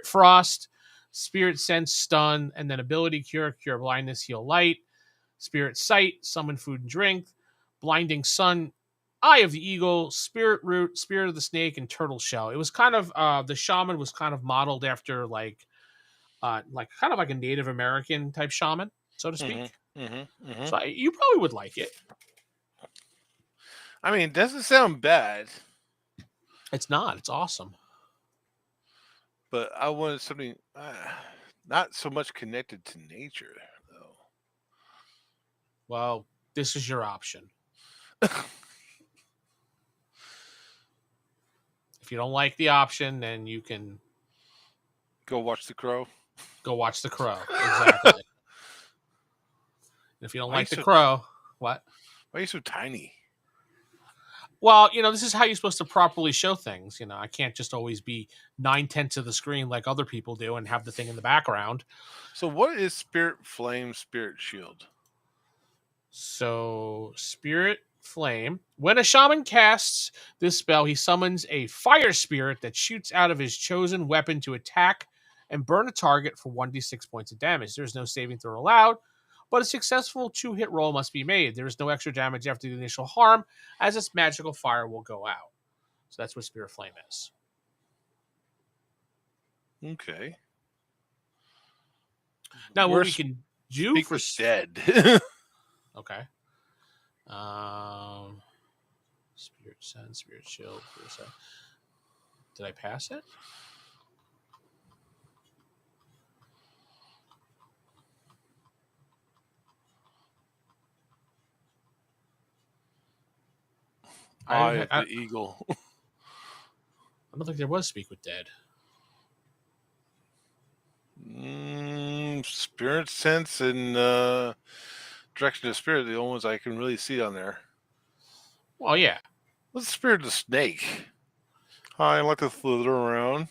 Frost, Spirit Sense, Stun, and then Ability Cure, Cure Blindness, Heal Light, Spirit Sight, Summon Food and Drink, Blinding Sun, Eye of the Eagle, Spirit Root, Spirit of the Snake, and Turtle Shell. It was kind of the shaman was kind of modeled after like kind of like a Native American type shaman, so to speak. So you probably would like it. I mean, it doesn't sound bad. It's not. It's awesome. But I wanted something not so much connected to nature, though. Well, this is your option. If you don't like the option, then you can go watch The Crow. Go watch The Crow. Exactly. If you don't like The Crow, what? Why are you so tiny? Well, this is how you're supposed to properly show things. I can't just always be 9/10 of the screen like other people do and have the thing in the background. So what is Spirit Flame, Spirit Shield? So Spirit Flame. When a shaman casts this spell, he summons a fire spirit that shoots out of his chosen weapon to attack and burn a target for 1d6 points of damage. There's no saving throw allowed, but a successful 2-hit roll must be made. There is no extra damage after the initial harm, as its magical fire will go out. So that's what Spirit Flame is. Okay. Now, what we can do for dead. Okay. Spirit Sense, Spirit Shield. Did I pass it? Eye of the Eagle. I don't think there was Speak with Dead. Spirit Sense and Direction of Spirit, the only ones I can really see on there. Well, yeah. What's the Spirit of the Snake? I like to slither around.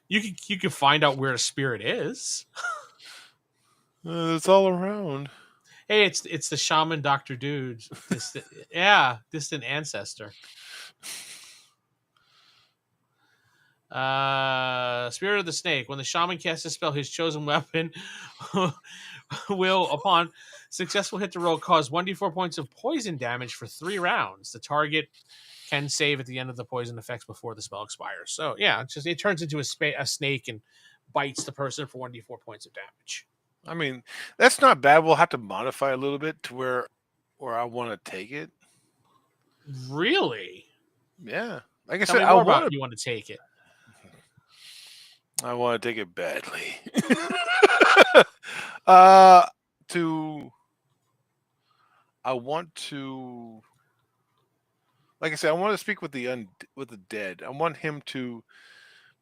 You can find out where a spirit is. It's all around. Hey, it's the shaman Dr. Dude. Distant ancestor. Spirit of the Snake. When the shaman casts a spell, his chosen weapon will, upon successful hit to roll, cause 1d4 points of poison damage for 3 rounds. The target can save at the end of the poison effects before the spell expires. So yeah, it turns into a snake and bites the person for 1d4 points of damage. I mean, that's not bad. We'll have to modify a little bit to where I want to take it. Really? Yeah. Like I Tell said, me more about you want to take it. I want to take it badly. I want to, like I said, I want to speak with the dead. I want him to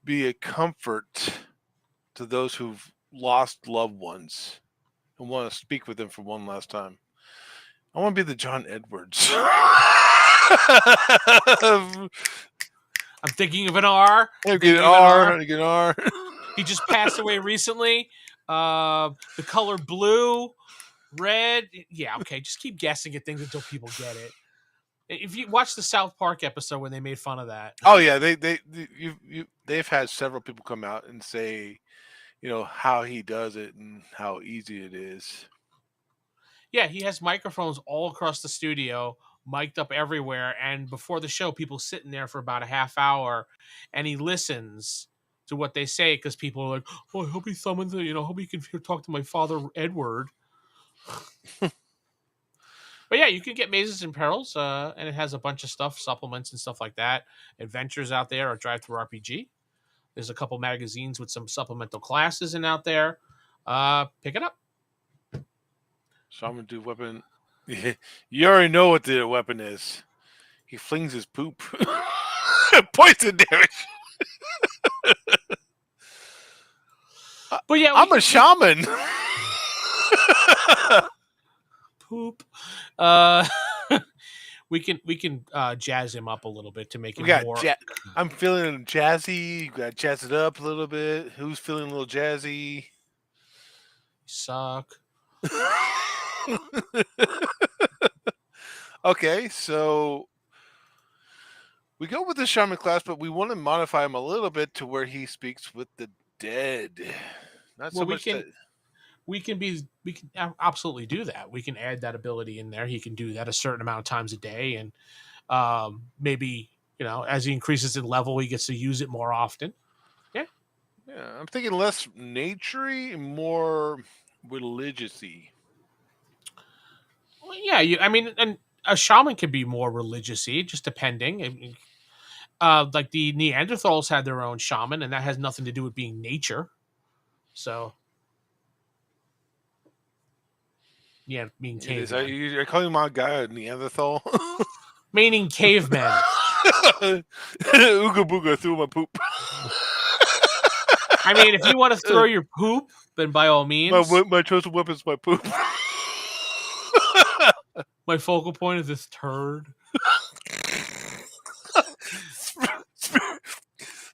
be a comfort to those who've lost loved ones and want to speak with them for one last time. I want to be the John Edwards. I'm thinking of an R. Get an R. He just passed away recently. The color blue, red. Yeah, okay. Just keep guessing at things until people get it. If you watch the South Park episode when they made fun of that. Oh yeah, they've had several people come out and say, how he does it and how easy it is. Yeah, he has microphones all across the studio, mic'd up everywhere, and before the show, people sitting there for about a half hour, and he listens to what they say because people are like, "Oh, I hope he summons it. You know, hope he can talk to my father Edward." But yeah, you can get Mazes and Perils, and it has a bunch of stuff, supplements and stuff like that. Adventures out there or Drive Through RPG. There's a couple magazines with some supplemental classes in out there. Pick it up. So I'm gonna do weapon. You already know what the weapon is. He flings his poop. Poison damage. But yeah, I'm a shaman. Poop. We can jazz him up a little bit to make him more. I'm feeling jazzy. You got to jazz it up a little bit. Who's feeling a little jazzy? Suck. Okay, so we go with the shaman class, but we want to modify him a little bit to where he speaks with the dead. Not so much. We can absolutely do that. We can add that ability in there. He can do that a certain amount of times a day, and maybe as he increases in level, he gets to use it more often. Yeah. I'm thinking less naturey and more religious-y. Well, yeah, and a shaman can be more religious-y, just depending. Like the Neanderthals had their own shaman, and that has nothing to do with being nature. So, yeah, being cavemen. You're calling my guy a Neanderthal? Meaning cavemen. Ooga booga threw my poop. I mean, if you want to throw your poop, then by all means. My chosen weapon is my poop. My focal point is this turd.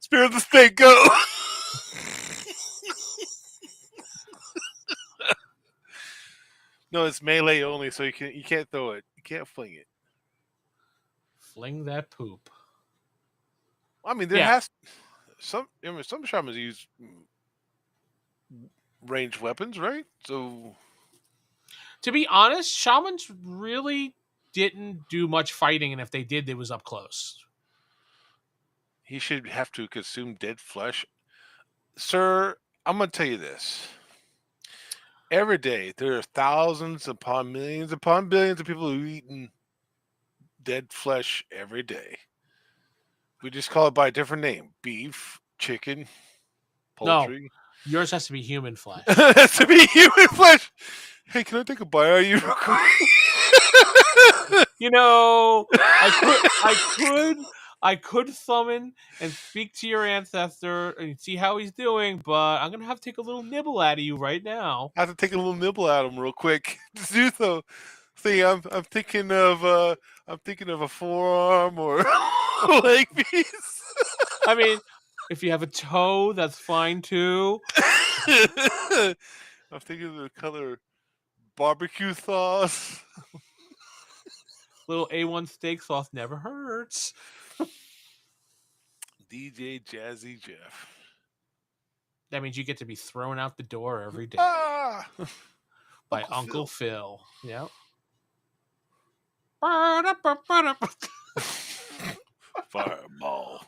Spear of the snake, go! No, it's melee only, so you can't throw it. You can't fling it. Fling that poop. I mean, there has some shamans use ranged weapons, right? So, to be honest, shamans really didn't do much fighting, and if they did, it was up close. He should have to consume dead flesh. Sir, I'm going to tell you this. Every day, there are thousands upon millions upon billions of people who eaten dead flesh every day. We just call it by a different name. Beef, chicken, poultry. No, yours has to be human flesh. It has to be human flesh. Hey, can I take a bite out of you real quick? I could summon and speak to your ancestor and see how he's doing, but I'm gonna have to take a little nibble out of you right now. I have to take a little nibble out of him real quick. Just do so. See, I'm thinking of a forearm or a leg piece. I mean, if you have a toe, that's fine too. I'm thinking of the color barbecue sauce. Little A1 steak sauce never hurts. DJ Jazzy Jeff. That means you get to be thrown out the door every day by Uncle Phil. Yep. Fireball.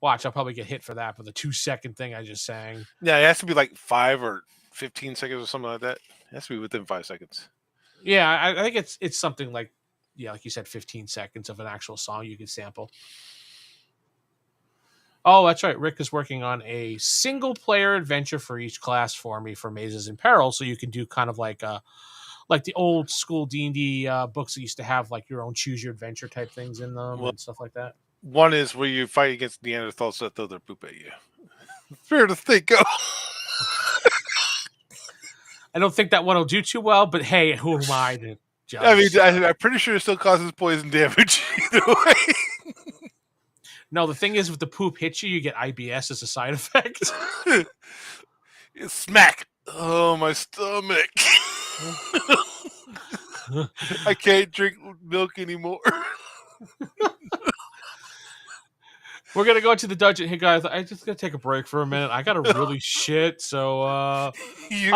Watch, I'll probably get hit for that for the 2-second thing I just sang. Yeah, it has to be like 5 or 15 seconds or something like that. It has to be within 5 seconds. Yeah, I think it's something like, like you said, 15 seconds of an actual song you can sample. Oh, that's right. Rick is working on a single-player adventure for each class for me for Mazes and Peril, so you can do kind of like the old school D&D books that used to have like your own choose your adventure type things in them and stuff like that. One is where you fight against Neanderthals that throw their poop at you. Fear to think, go. I don't think that one will do too well, but hey, who am I to judge? I mean, I'm pretty sure it still causes poison damage either way. No, the thing is, if the poop hits you, you get IBS as a side effect. Smack! Oh, my stomach. I can't drink milk anymore. We're going to go to the dungeon. Hey, guys, I just got to take a break for a minute. I got to really shit, so I'll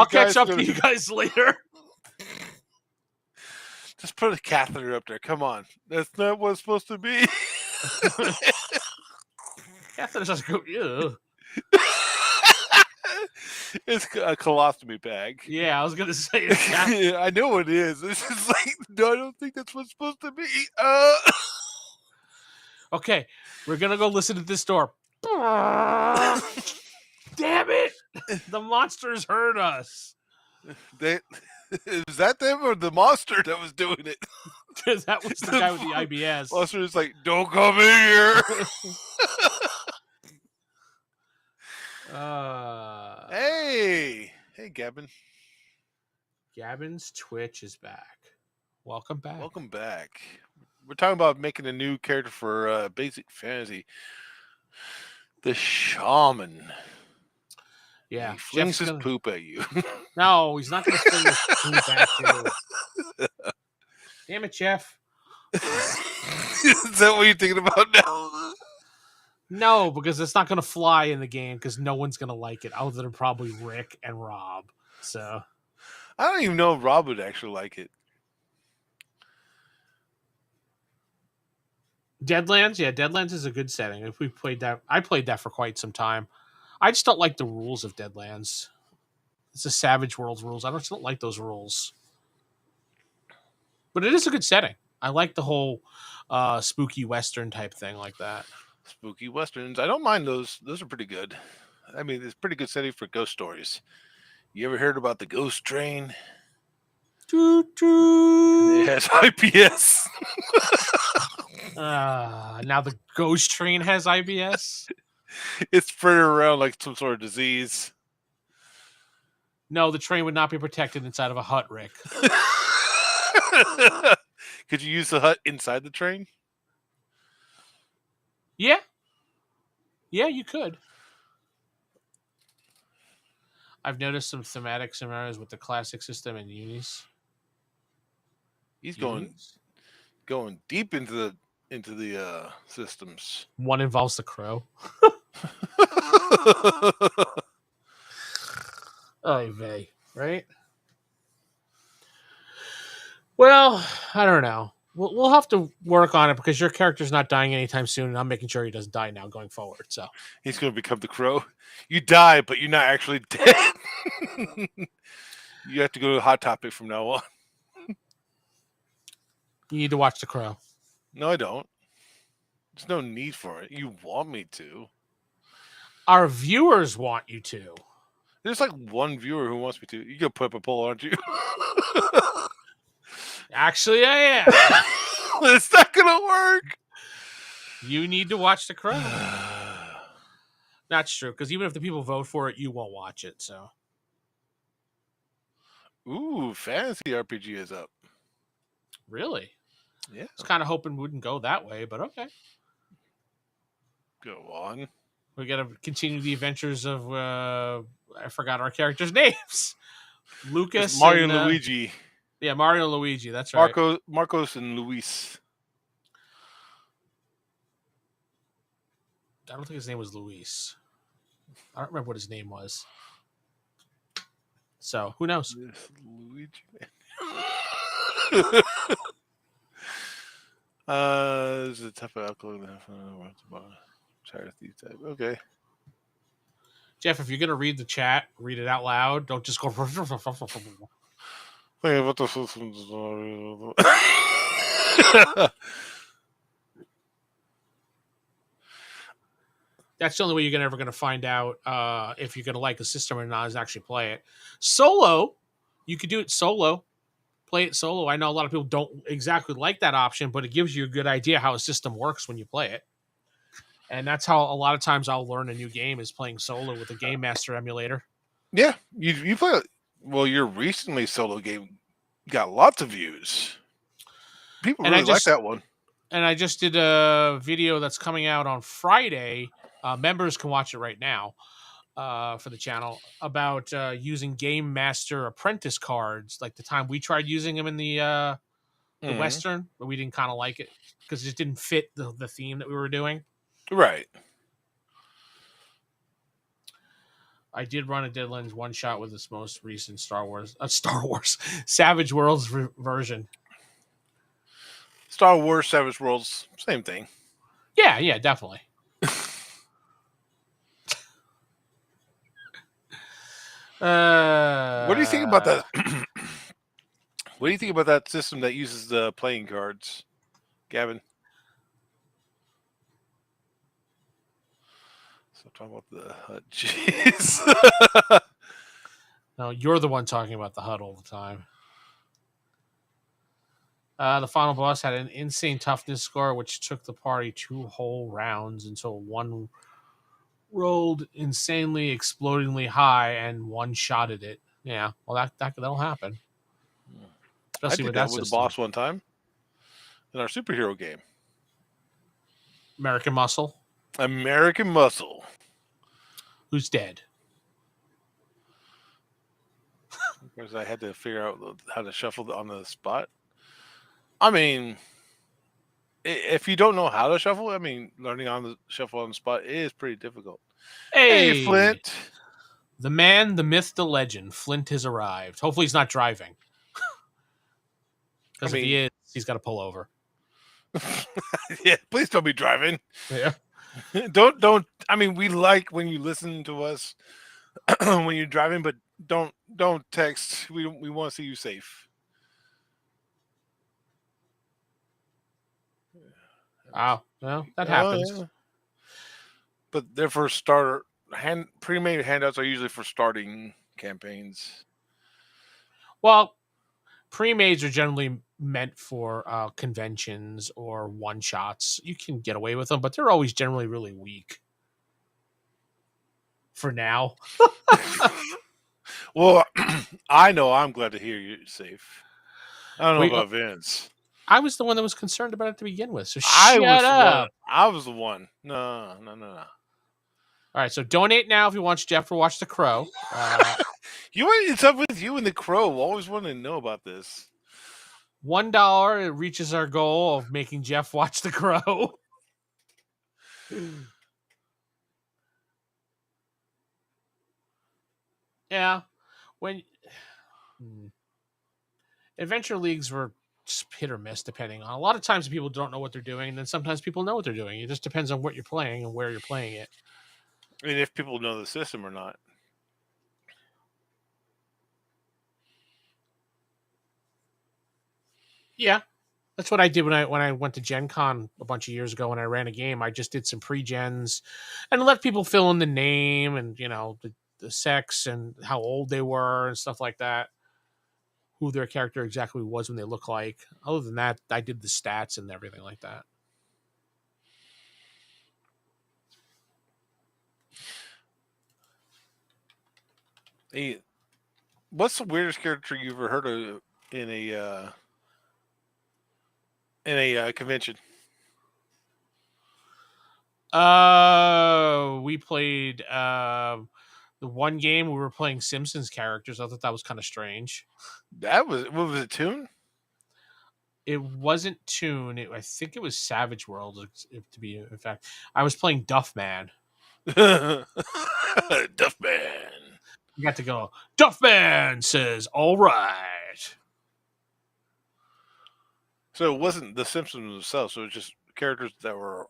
catch up to you guys later. Just put a catheter up there. Come on. That's not what it's supposed to be. Catherine just go, ew. It's a colostomy bag. Yeah, I was gonna say. I know what it is. This is like, no, I don't think that's what's supposed to be. Okay, we're gonna go listen to this door. Damn it! The monsters heard us. Is that them or the monster that was doing it? That was the guy with the IBS. Monster is like, don't come in here. Hey, Gavin. Gavin's Twitch is back. Welcome back. Welcome back. We're talking about making a new character for Basic Fantasy. The Shaman. Yeah. He flings his poop at you. No, he's not going to fling his poop at you. Damn it, Jeff. Is that what you're thinking about now? No, because it's not going to fly in the game because no one's going to like it other than probably Rick and Rob. So I don't even know if Rob would actually like it. Deadlands? Yeah, Deadlands is a good setting. If we played that, I played that for quite some time. I just don't like the rules of Deadlands. It's a Savage Worlds rules. I just don't like those rules. But it is a good setting. I like the whole spooky Western type thing like that. Spooky Westerns. I don't mind those. Those are pretty good. I mean, it's pretty good setting for ghost stories. You ever heard about the Ghost Train? It has IBS. Now the Ghost Train has IBS? It's spread around like some sort of disease. No, the train would not be protected inside of a hut, Rick. Could you use the hut inside the train? Yeah. Yeah, you could. I've noticed some thematic similarities with the classic system and Unis. He's going deep into the systems. One involves the crow. Oy vey, right? Well, I don't know. We'll have to work on it because your character's not dying anytime soon, and I'm making sure he doesn't die now going forward. So he's going to become the crow. You die, but you're not actually dead. You have to go to Hot Topic from now on. You need to watch The Crow. No, I don't. There's no need for it. You want me to. Our viewers want you to. There's like one viewer who wants me to. You can put up a poll, aren't you? Actually, I am. It's not going to work. You need to watch The Crow. That's true, because even if the people vote for it, you won't watch it. So, ooh, fantasy RPG is up. Really? Yeah. I was kind of hoping we wouldn't go that way, but okay. Go on. We got to continue the adventures of I forgot our characters' names. Lucas, it's Mario and Luigi. Yeah, Mario and Luigi. That's right. Marcos and Luis. I don't think his name was Luis. I don't remember what his name was. So who knows? Luigi. This is a type of alcohol. Okay. Jeff, if you're gonna read the chat, read it out loud. Don't just go. That's the only way you're ever going to find out if you're going to like a system or not is actually play it. Solo, you could do it solo. Play it solo. I know a lot of people don't exactly like that option, but it gives you a good idea how a system works when you play it. And that's how a lot of times I'll learn a new game is playing solo with a Game Master emulator. Yeah, you play. Well, your recently solo game got lots of views. People really like that one. And I just did a video that's coming out on Friday. Members can watch it right now for the channel about using Game Master Apprentice cards. Like the time we tried using them in the Western, but we didn't kind of like it because it just didn't fit the theme that we were doing. Right. I did run a Deadlands one shot with this most recent Star Wars Savage Worlds version. Star Wars Savage Worlds, same thing. Yeah, definitely. What do you think about that? What do you think about that system that uses the playing cards, Gavin? So talking about the HUD. Jeez. No, you're the one talking about the HUD all the time. The final boss had an insane toughness score, which took the party 2 whole rounds until one rolled insanely, explodingly high and one shotted it. Yeah, well, that'll happen, I especially did with that that with a system. boss one time in our superhero game, American Muscle, American Muscle. who's dead. Because I had to figure out how to shuffle on the spot. I mean, if you don't know how to shuffle, I mean, learning on the shuffle on the spot is pretty difficult. Hey, Hey, Flint. the man, the myth, the legend, Flint has arrived. Hopefully, he's not driving, I because if he mean, is, he's got to pull over. yeah, please don't be driving. Yeah. Don't. I mean, we like when you listen to us when you're driving, but don't text. We want to see you safe. Oh, well, that Oh happens. yeah. But they're for starter pre-made handouts are usually for starting campaigns. Well, pre-mades are generally meant for conventions or one shots. You can get away with them, but they're always generally really weak. For now, Well, I know I'm glad to hear you're safe. I don't know we. about Vince. I was the one that was concerned about it to begin with. So I was shut the one. up. I was the one. No. All right, so donate now if you want Jeff to watch The Crow. It's up with you and the Crow. Always wanted to know about this. $1, it reaches our goal of making Jeff watch The Crow. Yeah, when adventure leagues were just hit or miss depending on. A lot of times people don't know what they're doing, and then sometimes people know what they're doing. It just depends on what you're playing and where you're playing it. I mean, if people know the system or not. Yeah, that's what I did when I went to Gen Con a bunch of years ago when I ran a game. I just did some pre-gens and let people fill in the name and the sex and how old they were and stuff like that. Who their character exactly was when they look like. Other than that, I did the stats and everything like that. Hey, what's the weirdest character you've ever heard of in a convention? We played the one game we were playing Simpsons characters. I thought that was kind of strange. What was it, Toon? It wasn't Toon. I think it was Savage World. To be in fact, I was playing Duffman. Duffman. You got to go. Duffman says, "All right." So it wasn't the Simpsons themselves. So it was just characters that were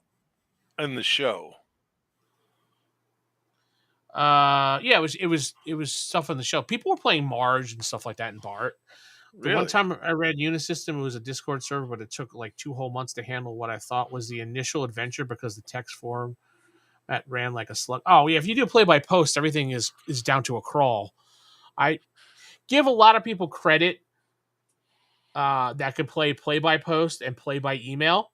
in the show. Yeah, it was stuff on the show. People were playing Marge and stuff like that in Bart. The Really? one time I read Unisystem, it was a Discord server, but it took like 2 whole months to handle what I thought was the initial adventure because the text form that ran like a slug. Oh yeah, if you do play by post, everything is down to a crawl. I give a lot of people credit that could play by post and play by email.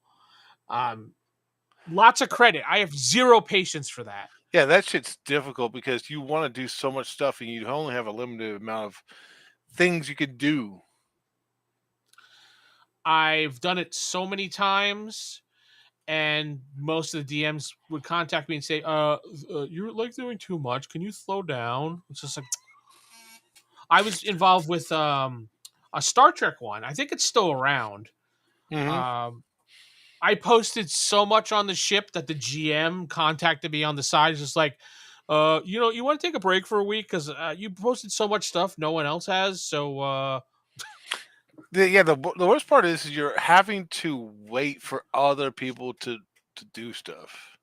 Lots of credit. I have zero patience for that. Yeah, that shit's difficult because you want to do so much stuff and you only have a limited amount of things you could do. I've done it so many times, and most of the DMs would contact me and say, you're like doing too much. Can you slow down?" It's just like, I was involved with a Star Trek one. I think it's still around. Mm-hmm. I posted so much on the ship that the GM contacted me on the side. It's just like, you want to take a break for a week because you posted so much stuff no one else has. So, The worst part is you're having to wait for other people to to do stuff.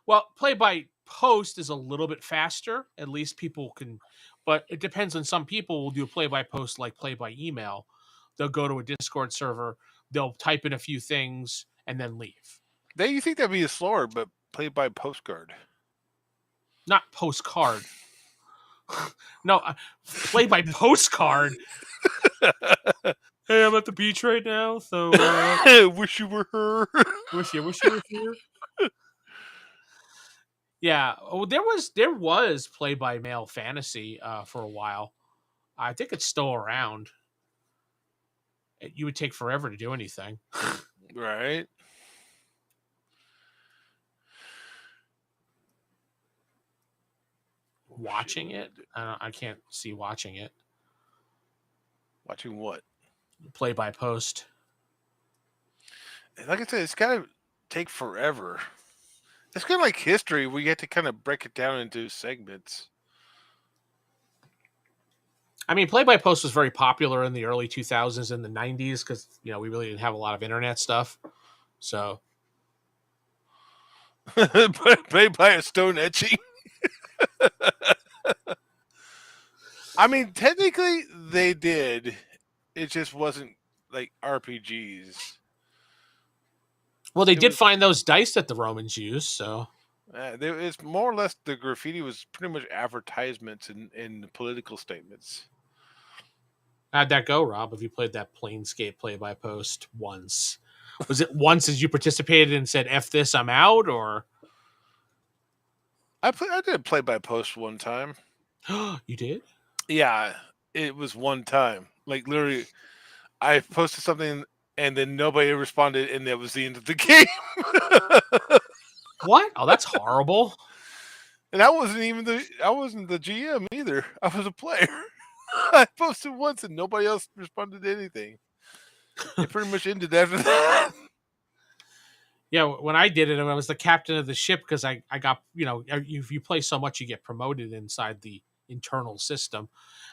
Well, play by post is a little bit faster. At least people can, but it depends on some people will do play by post like play by email. They'll go to a Discord server, they'll type in a few things and then leave. You think that'd be slower, but play by postcard. Not postcard. No, play by postcard. Hey, I'm at the beach right now, so wish you were her. wish you were here. Yeah, there was play by mail fantasy for a while. I think it's still around. You would take forever to do anything. Right. Watching it, I can't see watching it. Watching what? Play by post. Like I said, it's gotta take forever. It's kind of like history. We get to kind of break it down into segments. I mean, play by post was very popular in the early 2000s and the 90s because we really didn't have a lot of internet stuff. So, play by a stone etching. I mean, technically they did. It just wasn't like RPGs. Well, they did find those dice that the Romans used, so it's more or less the graffiti was pretty much advertisements and political statements. How'd that go, Rob? Have you played that Planescape play by post once? Was it once as you participated and said "F this, I'm out"? Or I did play by post one time. You did? Yeah, it was one time. Like literally, I posted something and then nobody responded, and that was the end of the game. What? Oh, that's horrible. And I wasn't the GM either. I was a player. I posted once and nobody else responded to anything. It pretty much ended after that. Yeah, when I did it, I was the captain of the ship because I got, if you play so much, you get promoted inside the internal system.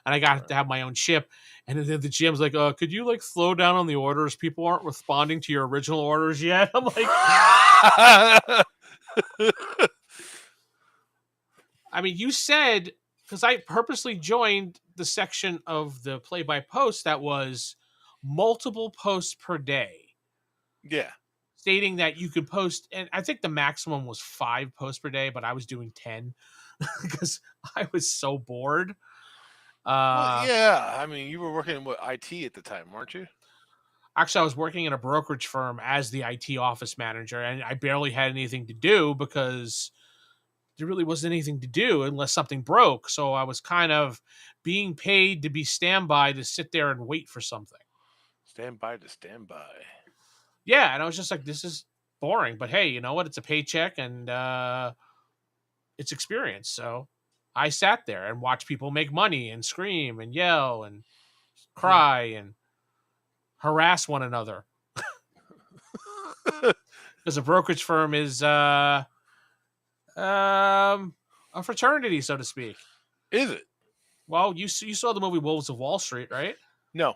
And I got to have my own ship. And then the GM's like, could you slow down on the orders? People aren't responding to your original orders yet. I'm like, I mean, you said, because I purposely joined the section of the play by post that was multiple posts per day. Yeah. Stating that you could post, and I think the maximum was 5 posts per day, but I was doing 10 because I was so bored. Well, yeah, I mean, you were working with IT at the time, weren't you? Actually, I was working in a brokerage firm as the IT office manager, and I barely had anything to do because there really wasn't anything to do unless something broke. So I was kind of being paid to be standby to sit there and wait for something. Standby to standby. Yeah, and I was just like, this is boring. But hey, you know what? It's a paycheck and it's experience. So I sat there and watched people make money and scream and yell and cry and harass one another. Because a brokerage firm is a fraternity, so to speak. Is it? Well, you saw the movie Wolves of Wall Street, right? No.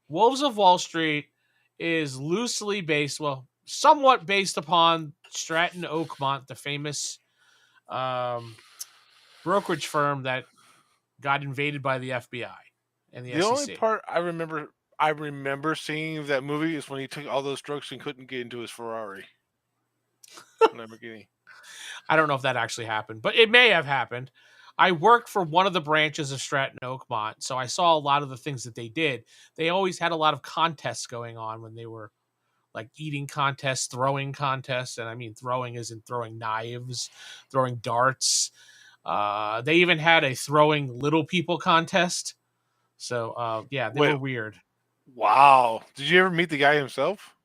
Wolves of Wall Street is loosely based, somewhat based upon Stratton Oakmont, the famous brokerage firm that got invaded by the FBI and the SEC. Only part I remember seeing that movie is when he took all those drugs and couldn't get into his Ferrari. Lamborghini. I don't know if that actually happened, but it may have happened. I worked for one of the branches of Stratton Oakmont, so I saw a lot of the things that they did. They always had a lot of contests going on when they were like eating contests, throwing contests, and I mean throwing isn't throwing knives, throwing darts. They even had a throwing little people contest. So yeah, they were weird. Wow. Did you ever meet the guy himself?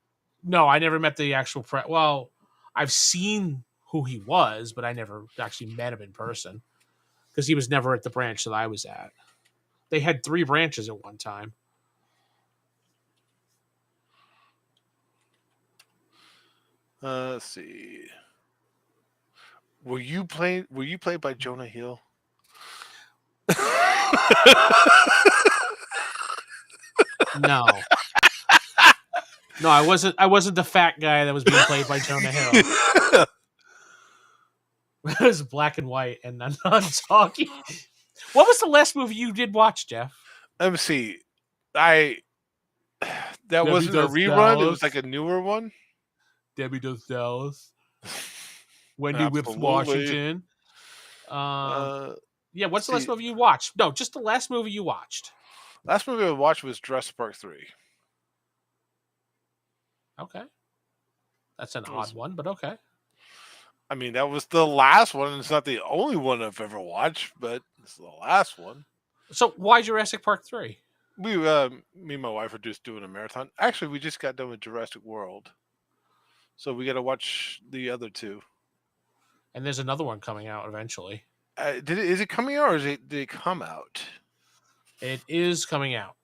No, I never met the actual well, I've seen who he was, but I never actually met him in person because he was never at the branch that I was at. They had 3 branches at one time. Let's see. Were you played by Jonah Hill? No. No, I wasn't. I wasn't the fat guy that was being played by Jonah Hill. It was black and white, and I'm not talking. What was the last movie you did watch, Jeff? Let me see. That Debbie wasn't a Does rerun. It was Dallas. like a newer one. Debbie Does Dallas. Wendy Whips Absolutely. Washington. Yeah, what's the last movie you watched? No, just the last movie you watched. Last movie I watched was Jurassic Park 3. Okay. That's an odd one, but okay. I mean, that was the last one. It's not the only one I've ever watched, but it's the last one. So why Jurassic Park 3? Me and my wife are just doing a marathon. Actually, we just got done with Jurassic World. So we got to watch the other two. And there's another one coming out eventually. Is it coming out or did it come out? It is coming out.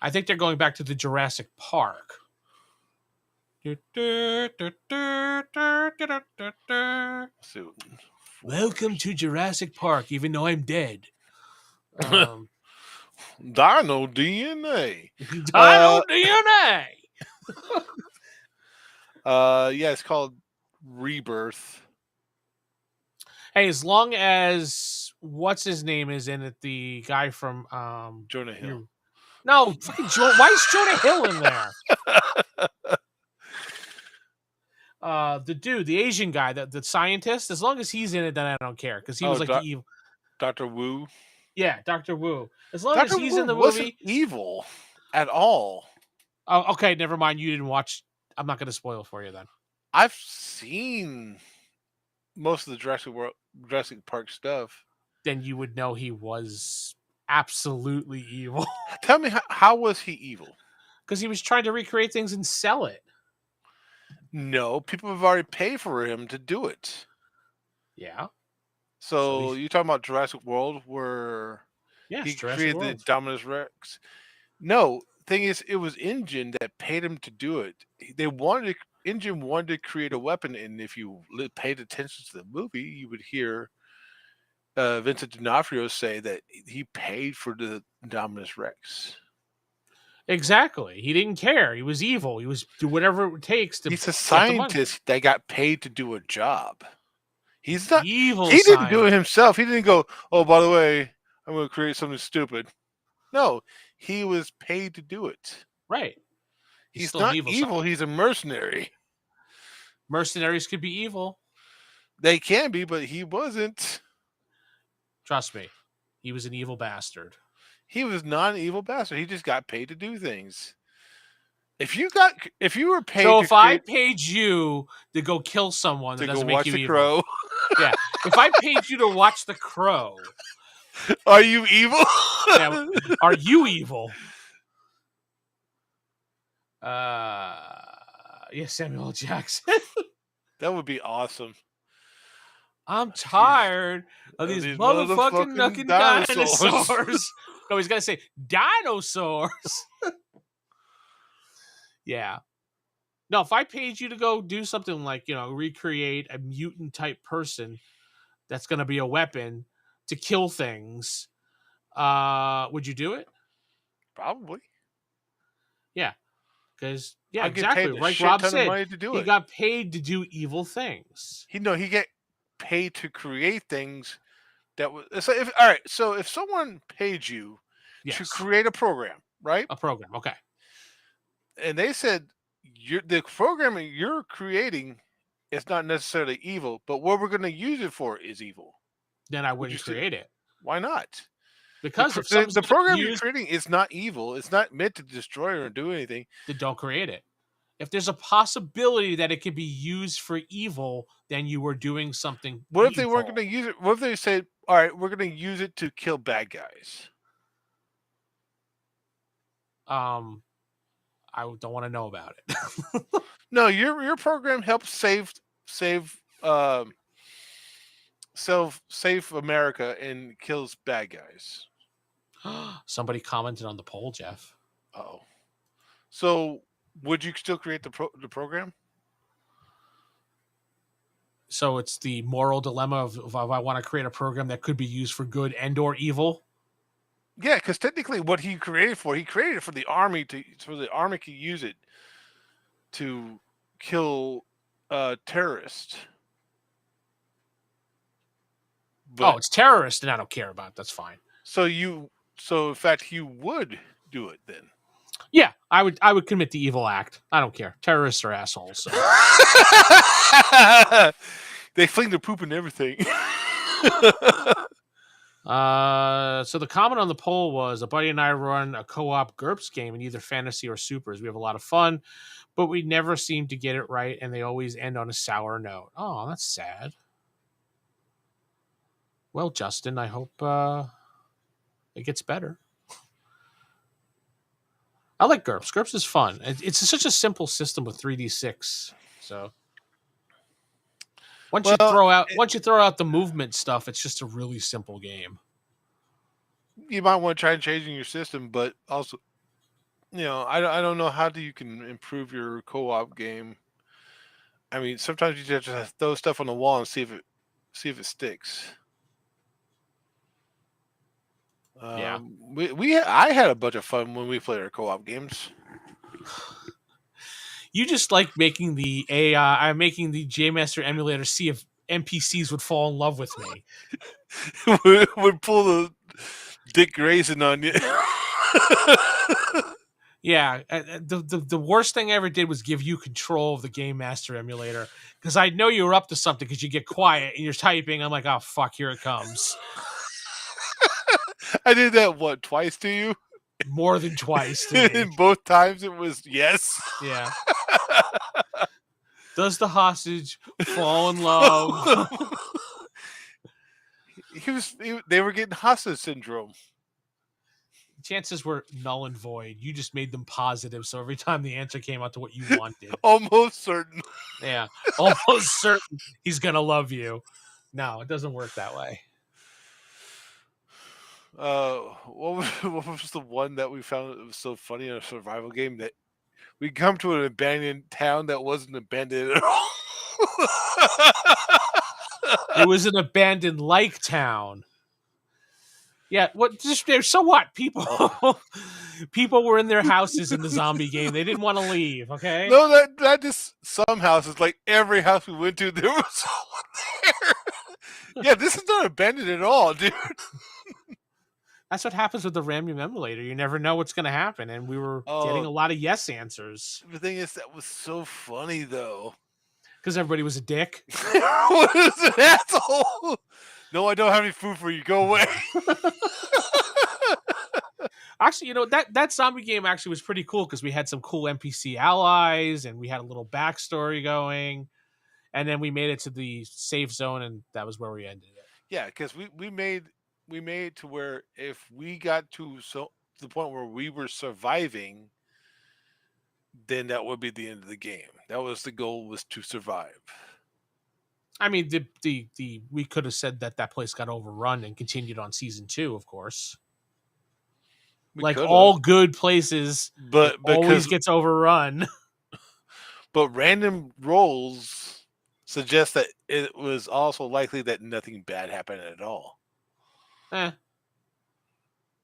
I think they're going back to the Jurassic Park. Welcome to Jurassic Park, even though I'm dead. Dino DNA. Dino DNA. Yeah, it's called Rebirth. Hey, as long as what's his name is in it, the guy from Jonah Hill. No, fucking why is Jonah Hill in there? The dude, the Asian guy, the scientist. As long as he's in it, then I don't care because he was like the evil Dr. Wu. Yeah, Dr. Wu. As long as he's in the movie, wasn't evil at all. Oh, okay. Never mind. You didn't watch. I'm not going to spoil for you then. I've seen most of the Jurassic Park stuff. Then you would know he was absolutely evil. Tell me, how was he evil? Because he was trying to recreate things and sell it. No, people have already paid for him to do it. Yeah. So you're talking about Jurassic World where he created the Dominus Rex? No, thing is, it was InGen that paid him to do it. InGen wanted to create a weapon, and if you paid attention to the movie, you would hear Vincent D'Onofrio say that he paid for the Dominus Rex. Exactly. He didn't care. He was evil. He was do whatever it takes to. He's a scientist that got paid to do a job. He's not evil. He didn't do it himself. He didn't go, oh, by the way, I'm going to create something stupid. No, he was paid to do it. Right. He's not evil. He's a mercenary. Mercenaries could be evil. They can be, but he wasn't. Trust me. He was an evil bastard. He was not an evil bastard. He just got paid to do things. If you were paid, so if I paid you to go kill someone, that doesn't make you evil. Crow. Yeah. If I paid you to watch The Crow, are you evil? Yeah, are you evil? Yeah, Samuel L. Jackson. That would be awesome. I'm tired of these motherfucking knucking dinosaurs. No, he's got to say dinosaurs. Yeah. No, if I paid you to go do something like, recreate a mutant type person that's going to be a weapon to kill things, would you do it? Probably. Yeah. Because, yeah, exactly. Like Rob said, he got paid to do evil things. He get paid to create things that was. So if someone paid you to create a program, right? A program, okay. And they said, the program you're creating is not necessarily evil, but what we're going to use it for is evil. Then I wouldn't create it. Why not? Because the program you're creating is not evil. It's not meant to destroy or do anything. Then don't create it. If there's a possibility that it could be used for evil, then you were doing something. What if they weren't going to use it? What if they said, all right, we're going to use it to kill bad guys? I don't want to know about it. No, your program helps save America and kills bad guys. Somebody commented on the poll, Jeff. Oh, so would you still create the program? So it's the moral dilemma of I want to create a program that could be used for good and or evil. Yeah, because technically, what he created it for the army so the army could use it to kill terrorists. Oh, But it's terrorist, and I don't care about it. That's fine. so in fact, you would do it then. Yeah, I would commit the evil act. I don't care. Terrorists are assholes. So. They fling their poop and everything. So the comment on the poll was a buddy and I run a co-op GURPS game in either fantasy or supers. We have a lot of fun, but we never seem to get it right, and they always end on a sour note. Oh, that's sad. Well, Justin, I hope it gets better. I like GURPS. GURPS is fun. It's such a simple system with 3d6. So once you Well, throw out the movement stuff, it's just a really simple game. you might want to try changing your system, but also, I don't know how you can improve your co-op game. I mean, sometimes you just have to throw stuff on the wall and see if it sticks. Yeah. I had a bunch of fun when we played our co-op games. You just like making the AI. I'm making the JMaster emulator see if NPCs would fall in love with me. Would pull the Dick Grayson on you. Yeah, the worst thing I ever did was give you control of the Game Master emulator because I know you were up to something because you get quiet and you're typing. I'm like, oh fuck, here it comes. I did that twice to you? More than twice to me. And both times it was yes. Yeah. Does the hostage fall in love? They were getting hostage syndrome. Chances were null and void. You just made them positive, so every time the answer came out to what you wanted. Almost certain. Yeah, almost certain he's gonna love you. No, it doesn't work that way. What was the one that we found that was so funny in a survival game that we come to an abandoned town that wasn't abandoned at all? It was an abandoned like town. Yeah, so what? People were in their houses in the zombie game. They didn't want to leave, okay? No, that just some houses, like every house we went to, there was someone there. Yeah, this is not abandoned at all, dude. That's what happens with the Ramium emulator. You never know what's going to happen, and we were getting a lot of yes answers. The thing is, that was so funny, though. Because everybody was a dick. What is an asshole? No, I don't have any food for you. Go away. Actually, that zombie game actually was pretty cool because we had some cool NPC allies and we had a little backstory going, and then we made it to the safe zone, and that was where we ended it. Yeah, because we made it to where if we got to the point where we were surviving, then that would be the end of the game. That was the goal, was to survive. I mean, we could have said that place got overrun and continued on season 2, of course. All good places, but always gets overrun. But random rolls suggest that it was also likely that nothing bad happened at all.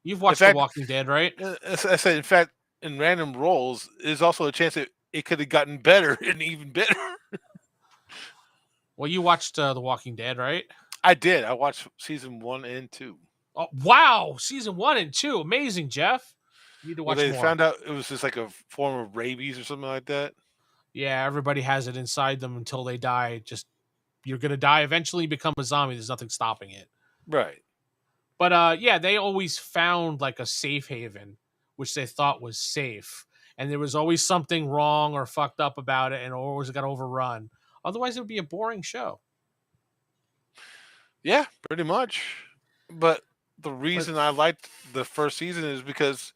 You've watched The Walking Dead, right? I said, in fact, in random rolls, there's also a chance that it could have gotten better and even better. Well, you watched The Walking Dead, right? I did. I watched season 1 and 2. Oh, wow. Season 1 and 2. Amazing, Jeff. You need to watch more. They found out it was just like a form of rabies or something like that. Yeah, everybody has it inside them until they die. You're going to die eventually, become a zombie. There's nothing stopping it. Right. But yeah, they always found like a safe haven, which they thought was safe. And there was always something wrong or fucked up about it, and always got overrun. Otherwise, it would be a boring show. Yeah, pretty much. But the reason I liked the first season is because,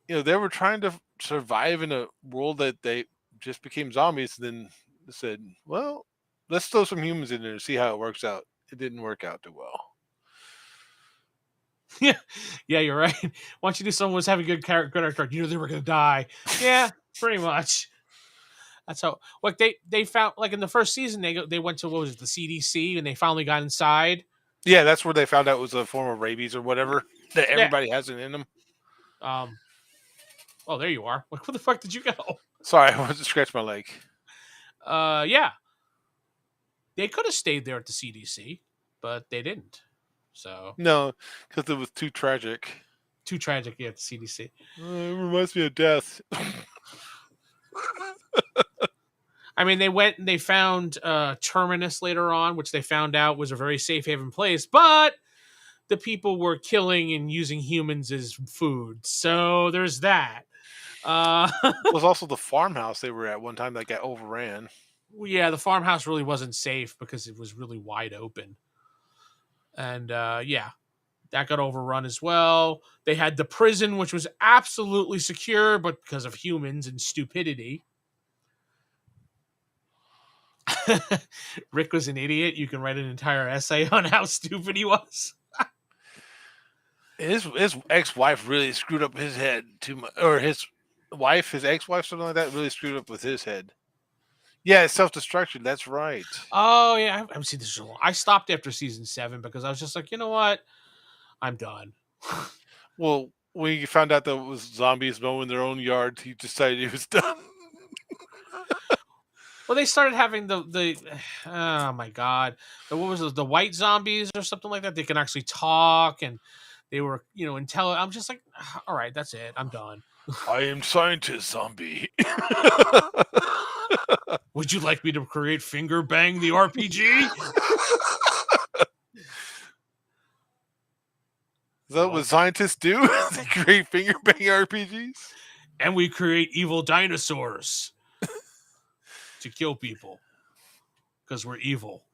they were trying to survive in a world that they just became zombies. And then said, well, let's throw some humans in there and see how it works out. It didn't work out too well. Yeah, you're right. Once you do someone was having good character, they were going to die. Yeah, pretty much. That's how. Like they found, like in the first season, they went to, what was it, the CDC, and they finally got inside. Yeah, that's where they found out it was a form of rabies or whatever. that Yeah. everybody has it in them. Oh, there you are. Where the fuck did you go? Sorry, I wanted to scratch my leg. Yeah. They could have stayed there at the CDC, but they didn't. So No, because it was too tragic. too tragic at the CDC. It reminds me of death. I mean, they went and they found Terminus later on, which they found out was a very safe haven place, but the people were killing and using humans as food. So there's that. It was also the farmhouse they were at one time that got overran. Yeah, the farmhouse really wasn't safe because it was really wide open. And yeah, that got overrun as well. They had the prison, which was absolutely secure, but because of humans and stupidity. Rick was an idiot. You can write an entire essay on how stupid he was. His ex-wife really screwed up his head too much, or his ex-wife, something like that, really screwed up with his head. Yeah, it's self-destruction. That's right. Oh yeah, I haven't seen this in a while. I stopped after season 7 because I was just like, you know what, I'm done. Well, when he found out that it was zombies mowing their own yard, he decided he was done. Well, they started having the oh my god, what was it, the white zombies or something like that? They can actually talk and they were intelligent. I'm just like, all right, that's it. I'm done. I am scientist zombie. Would you like me to create Finger Bang the RPG? Is that what scientists do? They create finger bang RPGs? And we create evil dinosaurs to kill people. Because we're evil.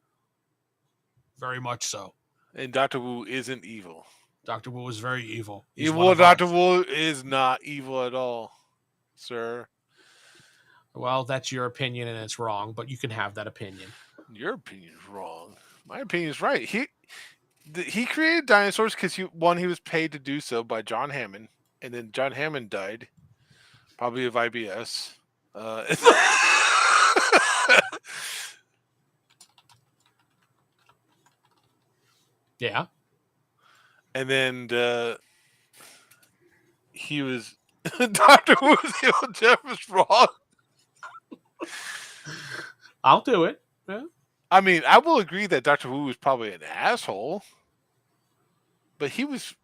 Very much so. And Dr. Wu isn't evil. Dr. Wu is very evil. Evil Dr. Wu is not evil at all, sir. Well, that's your opinion and it's wrong, but you can have that opinion. Your opinion is wrong. My opinion is right. He created dinosaurs because he was paid to do so by John Hammond, and then John Hammond died, probably of IBS. Yeah. And then he was Dr. Wu's evil. Jeff is wrong. I'll do it. Yeah. I mean, I will agree that Dr. Wu was probably an asshole, but he was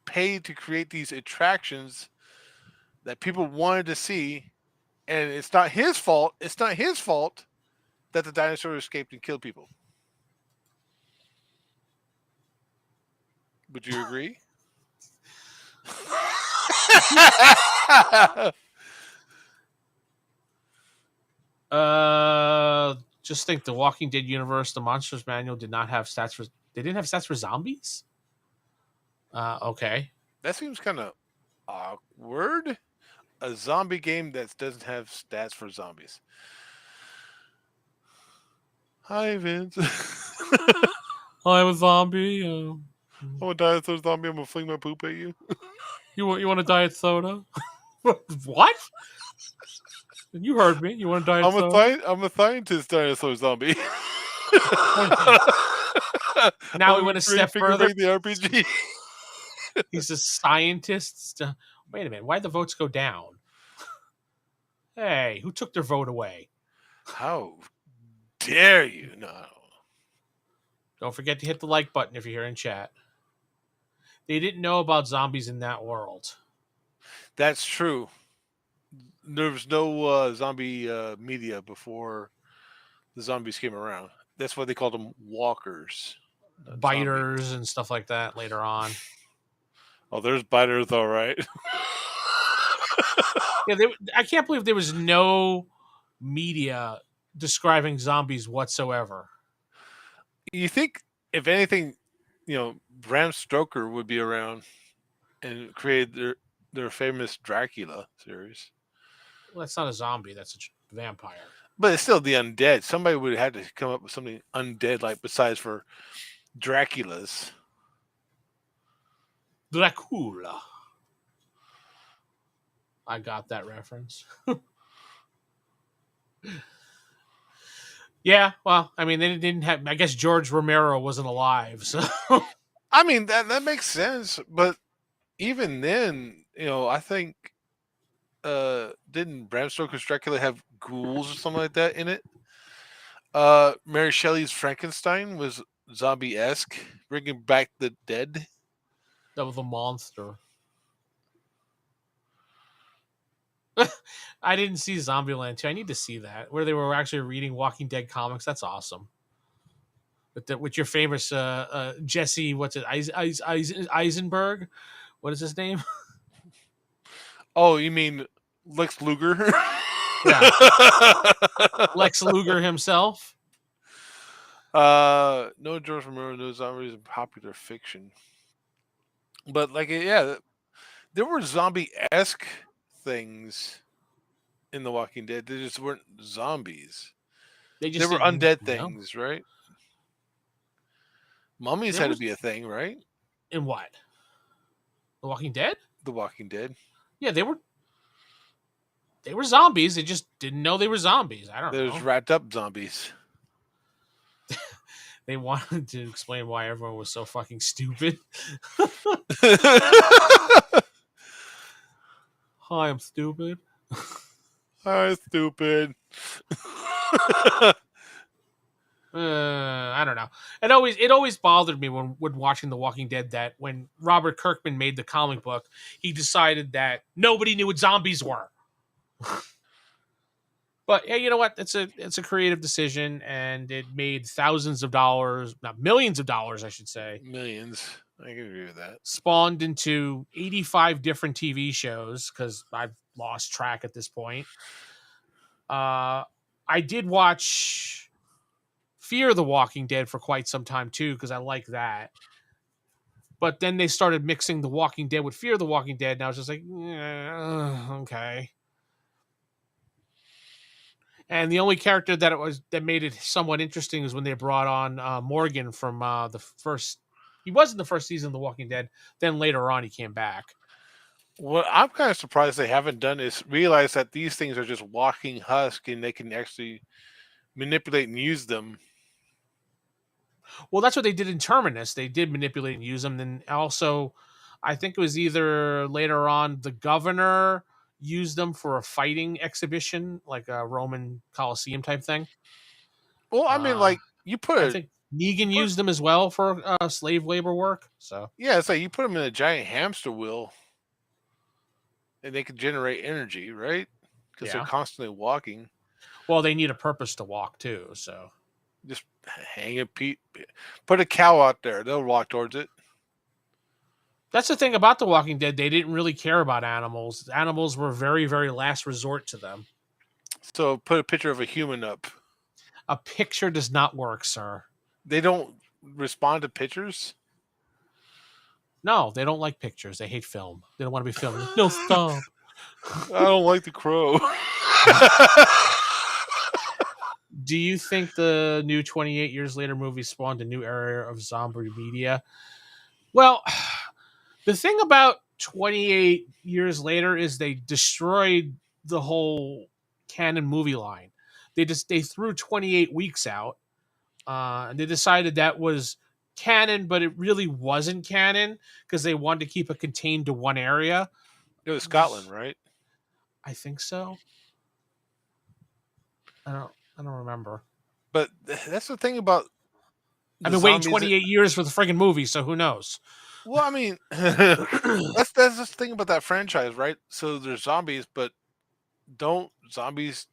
paid to create these attractions that people wanted to see, and it's not his fault. It's not his fault that the dinosaur escaped and killed people. Would you agree? Just think the Walking Dead universe, the Monsters Manual did not have stats for. They didn't have stats for zombies. Okay. That seems kind of awkward. A zombie game that doesn't have stats for zombies. Hi, Vince. I'm a zombie. I'm a dinosaur zombie. I'm gonna fling my poop at you. You want a diet soda? What? You heard me. You want a diet soda? I'm a scientist dinosaur zombie. Now we went a step further. The RPG. He's a scientist. Wait a minute. Why'd the votes go down? Hey, who took their vote away? How dare you? No. Don't forget to hit the like button if you're here in chat. They didn't know about zombies in that world. That's true. There was no zombie media before the zombies came around. That's why they called them walkers. Biters zombies and stuff like that later on. Oh, there's biters, all right. Yeah, I can't believe there was no media describing zombies whatsoever. You think, if anything, Bram Stoker would be around and create their famous Dracula series. Well, that's not a zombie. That's a vampire. But it's still the undead. Somebody would have had to come up with something undead, like besides for Draculas. Dracula. I got that reference. Yeah, well, I mean, they didn't have. I guess George Romero wasn't alive, so. I mean that makes sense, but even then, I think didn't Bram Stoker's Dracula have ghouls or something like that in it? Mary Shelley's Frankenstein was zombie-esque, bringing back the dead. That was a monster. I didn't see Zombieland 2. I need to see that, where they were actually reading Walking Dead comics. That's awesome. With your famous Jesse, what's it, Eisenberg? What is his name? Oh, you mean Lex Luger? Yeah, Lex Luger himself. No, George Romero, no zombies in popular fiction. But yeah, there were zombie-esque things in The Walking Dead. They just weren't zombies. They They just were didn't, undead things, right? Mummies there had to was be a thing, right? in what? The Walking Dead? The Walking Dead. Yeah, they were zombies. They just didn't know they were zombies. I don't There's know. wrapped up zombies. They wanted to explain why everyone was so fucking stupid. Hi, I'm stupid. I'm stupid. I don't know. It always bothered me when watching The Walking Dead that when Robert Kirkman made the comic book, he decided that nobody knew what zombies were. But yeah, you know what? It's a creative decision, and it made thousands of dollars, not millions of dollars, I should say. Millions. I can agree with that. Spawned into 85 different TV shows because I've lost track at this point. I did watch Fear the Walking Dead for quite some time too because I like that. But then they started mixing The Walking Dead with Fear the Walking Dead, and I was just like, okay. And the only character that made it somewhat interesting is when they brought on Morgan from the first. He was in the first season of The Walking Dead. Then later on, he came back. What I'm kind of surprised they haven't done is realize that these things are just walking husk and they can actually manipulate and use them. Well, that's what they did in Terminus. They did manipulate and use them. Then also, I think it was either later on the governor used them for a fighting exhibition, like a Roman Coliseum type thing. Well, I mean, you put I think Negan used them as well for slave labor work. So yeah, it's like you put them in a giant hamster wheel, and they can generate energy, right? Because they're constantly walking. Well, they need a purpose to walk too. So just hang a put a cow out there; they'll walk towards it. That's the thing about The Walking Dead. They didn't really care about animals. Animals were very, very last resort to them. So put a picture of a human up. A picture does not work, sir. They don't respond to pictures? No, they don't like pictures. They hate film. They don't want to be filmed. No, stop. I don't like The Crow. Do you think the new 28 Years Later movie spawned a new era of zombie media? Well, the thing about 28 Years Later is they destroyed the whole canon movie line. They threw 28 weeks out. And they decided that was canon, but it really wasn't canon because they wanted to keep it contained to one area. It was Scotland, right? I think so. I don't remember. But that's the thing about. I've been waiting 28 years for the friggin' movie, so who knows? Well, I mean, that's the thing about that franchise, right? So there's zombies, but don't zombies,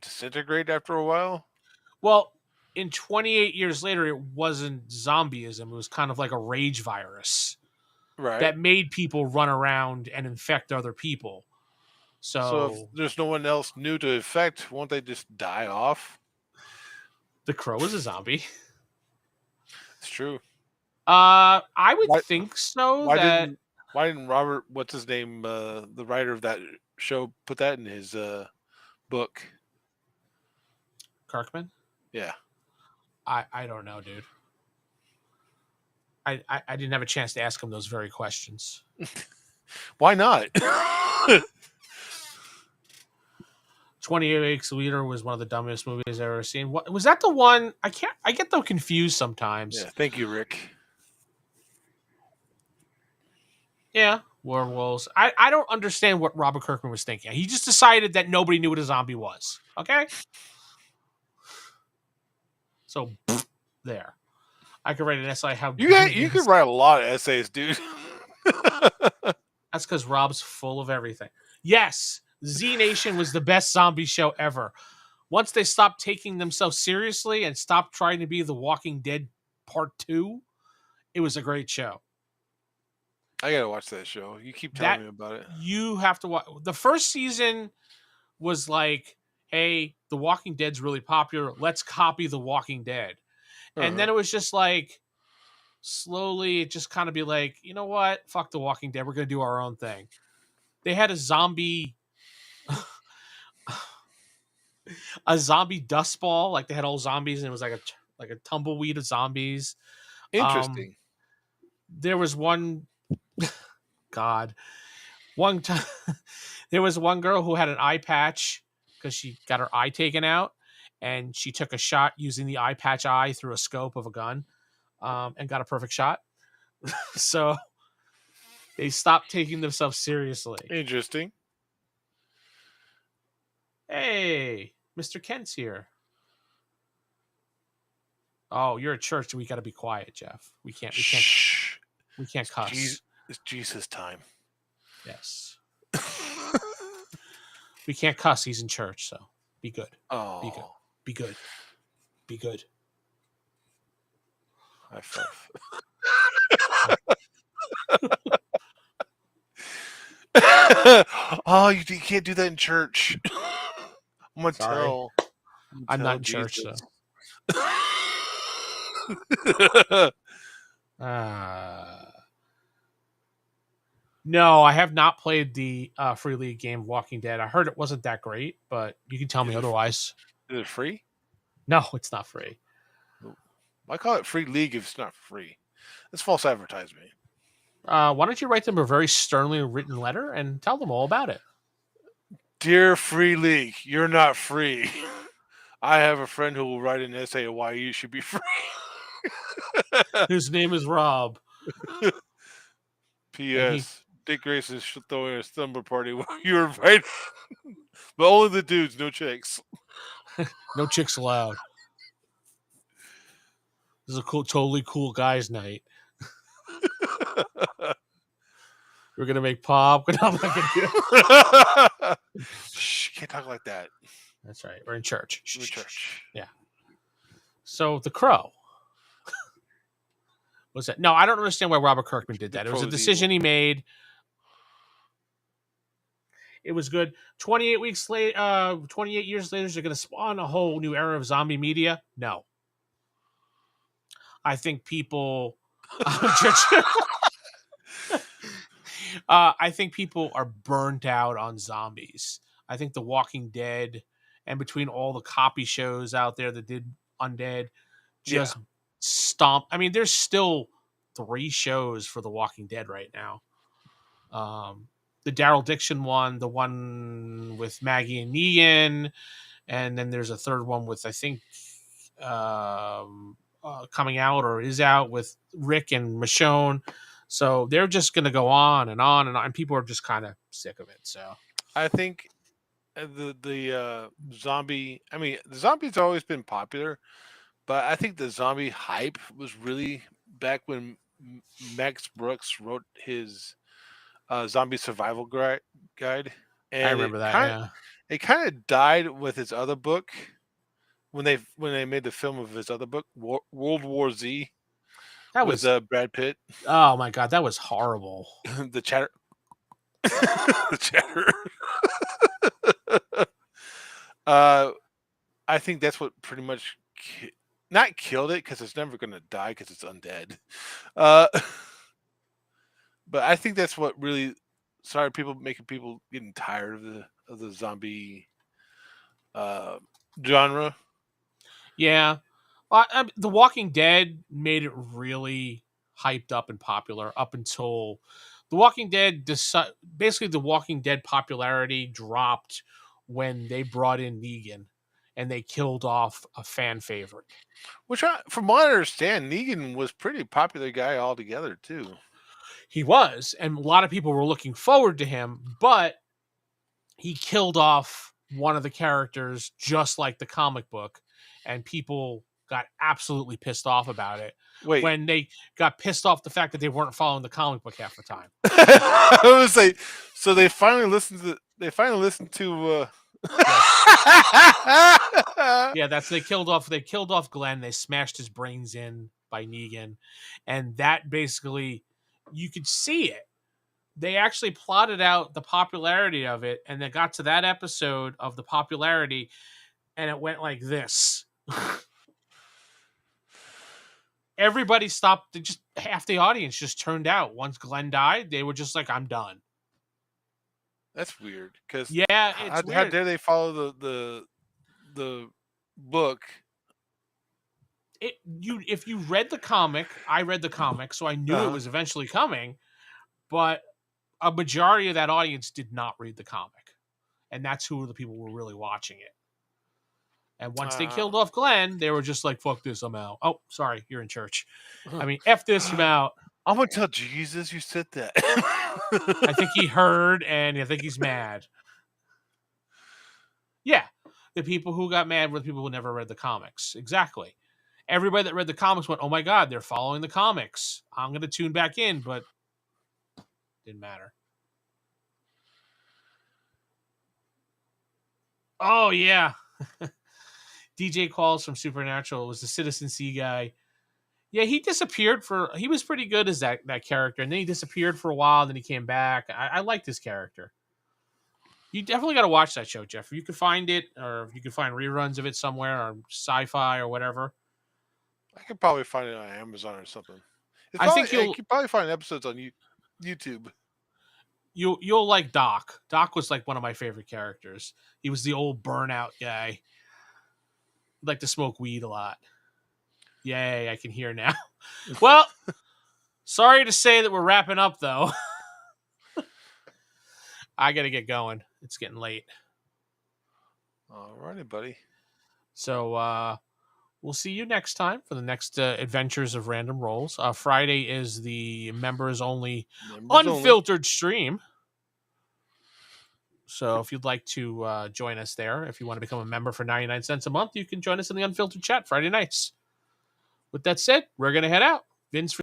disintegrate after a while? Well, in 28 Years Later, it wasn't zombieism. It was kind of like a rage virus. Right. That made people run around and infect other people. So if there's no one else new to infect, won't they just die off? The Crow is a zombie. It's true. I would think so. Why didn't Robert, what's his name, the writer of that show, put that in his book? Kirkman? Yeah. I don't know, dude. I didn't have a chance to ask him those very questions. Why not? 28 Weeks Later was one of the dumbest movies I've ever seen. What was that? The one I get them confused sometimes. Yeah, thank you, Rick. Yeah, werewolves. I don't understand what Robert Kirkman was thinking. He just decided that nobody knew what a zombie was. Okay, so there. I could write an essay how dumb it You could is. write a lot of essays, dude. That's because Rob's full of everything. Yes, Z Nation was the best zombie show ever. Once they stopped taking themselves seriously and stopped trying to be The Walking Dead Part 2, it was a great show. I gotta watch that show. You keep telling That me about it. you have to watch. The first season was like, hey, The Walking Dead's really popular. Let's copy The Walking Dead. And Uh-huh. then it was just like, slowly, it just kind of be like, you know what? Fuck The Walking Dead. We're going to do our own thing. They had a zombie dust ball. Like they had all zombies and it was like a tumbleweed of zombies. Um, Interesting. there was one, God, one time, there was one girl who had an eye patch because she got her eye taken out and she took a shot using the eye patch eye through a scope of a gun and got a perfect shot. So they stopped taking themselves seriously. Interesting. Hey, Mr. Kent's here. Oh, you're at church. We got to be quiet, Jeff. Shh. We can't cuss. It's Jesus time. Yes, we can't cuss. He's in church, so be good. Oh, Be good. Be good. Be good. high five. Oh, you can't do that in church. I'm gonna Sorry, tell. I'm not in Jesus. church, so. No, I have not played the free league game Walking Dead. I heard it wasn't that great, but you can tell me otherwise. Is it free? No, it's not free. Why call it free league if it's not free? That's false advertisement. Why don't you write them a very sternly written letter and tell them all about it? Dear Free League, you're not free. I have a friend who will write an essay on why you should be free. His name is Rob. P.S. Dick Grayson is throwing a slumber party while you're invited. But only the dudes, no chicks. No chicks allowed. This is a totally cool guys' night. We're gonna make pop. No, I'm not gonna do it. Shh, can't talk like that. That's right. We're in church. We're in church. Yeah. So The Crow. What's that? No, I don't understand why Robert Kirkman did that. It was a decision he made. It was good. 28 weeks later, 28 years later, they're going to spawn a whole new era of zombie media. No, I think people. I think people are burnt out on zombies. I think The Walking Dead, and between all the copy shows out there that did Undead, just stomp. I mean, there's still 3 shows for The Walking Dead right now. The Daryl Dixon one, the one with Maggie and Negan, and then there's a third one with I think coming out or is out with Rick and Michonne. So they're just going to go on and on and on. And people are just kind of sick of it. So I think the zombie. I mean, the zombies always been popular, but I think the zombie hype was really back when Max Brooks wrote his zombie survival guide, and I remember that. It kind of died with his other book when they made the film of his other book, World War Z. That was Brad Pitt. Oh my god, that was horrible. The chatter. The chatter. I think that's what pretty much not killed it because it's never going to die because it's undead. But I think that's what really started making people getting tired of the zombie genre. Yeah. The Walking Dead made it really hyped up and popular up until The Walking Dead basically The Walking Dead popularity dropped when they brought in Negan and they killed off a fan favorite. Which, from what I understand, Negan was pretty popular guy altogether too. He was, and a lot of people were looking forward to him, but he killed off one of the characters just like the comic book, and people got absolutely pissed off about it. Wait, When they got pissed off the fact that they weren't following the comic book half the time. I was like, so they finally listened to. Yeah, they killed off Glenn. They smashed his brains in by Negan, and that basically, you could see it. They actually plotted out the popularity of it, and they got to that episode of the popularity, and it went like this. Everybody stopped. Just half the audience just turned out once Glenn died. They were just like, "I'm done." That's weird. Because Yeah, it's how weird. dare they follow the book? If you read the comic, I read the comic, so I knew it was eventually coming, but a majority of that audience did not read the comic, and that's who the people were really watching it. And once they killed off Glenn, they were just like, "Fuck this, I'm out." Oh, sorry, you're in church. I mean, F this, I'm out. I'm gonna tell Jesus you said that. I think he heard, and I think he's mad. Yeah, the people who got mad were the people who never read the comics. Exactly. Everybody that read the comics went, "Oh my god, they're following the comics. I'm going to tune back in," but didn't matter. Oh yeah. DJ Qualls from Supernatural was the Citizen C guy. Yeah, he disappeared he was pretty good as that character, and then he disappeared for a while, then he came back. I liked his character. You definitely got to watch that show, Jeff. If you could find it, or if you could find reruns of it somewhere on Sci-Fi or whatever. I could probably find it on Amazon or something. You could probably find episodes on YouTube. You'll like Doc. Doc was like one of my favorite characters. He was the old burnout guy. He'd like to smoke weed a lot. Yay, I can hear now. Well, sorry to say that we're wrapping up, though. I got to get going. It's getting late. All righty, buddy. So we'll see you next time for the next adventures of Random Rolls. Friday is the members only unfiltered stream. So if you'd like to join us there, if you want to become a member for 99 cents a month, you can join us in the unfiltered chat Friday nights. With that said, we're going to head out. Vince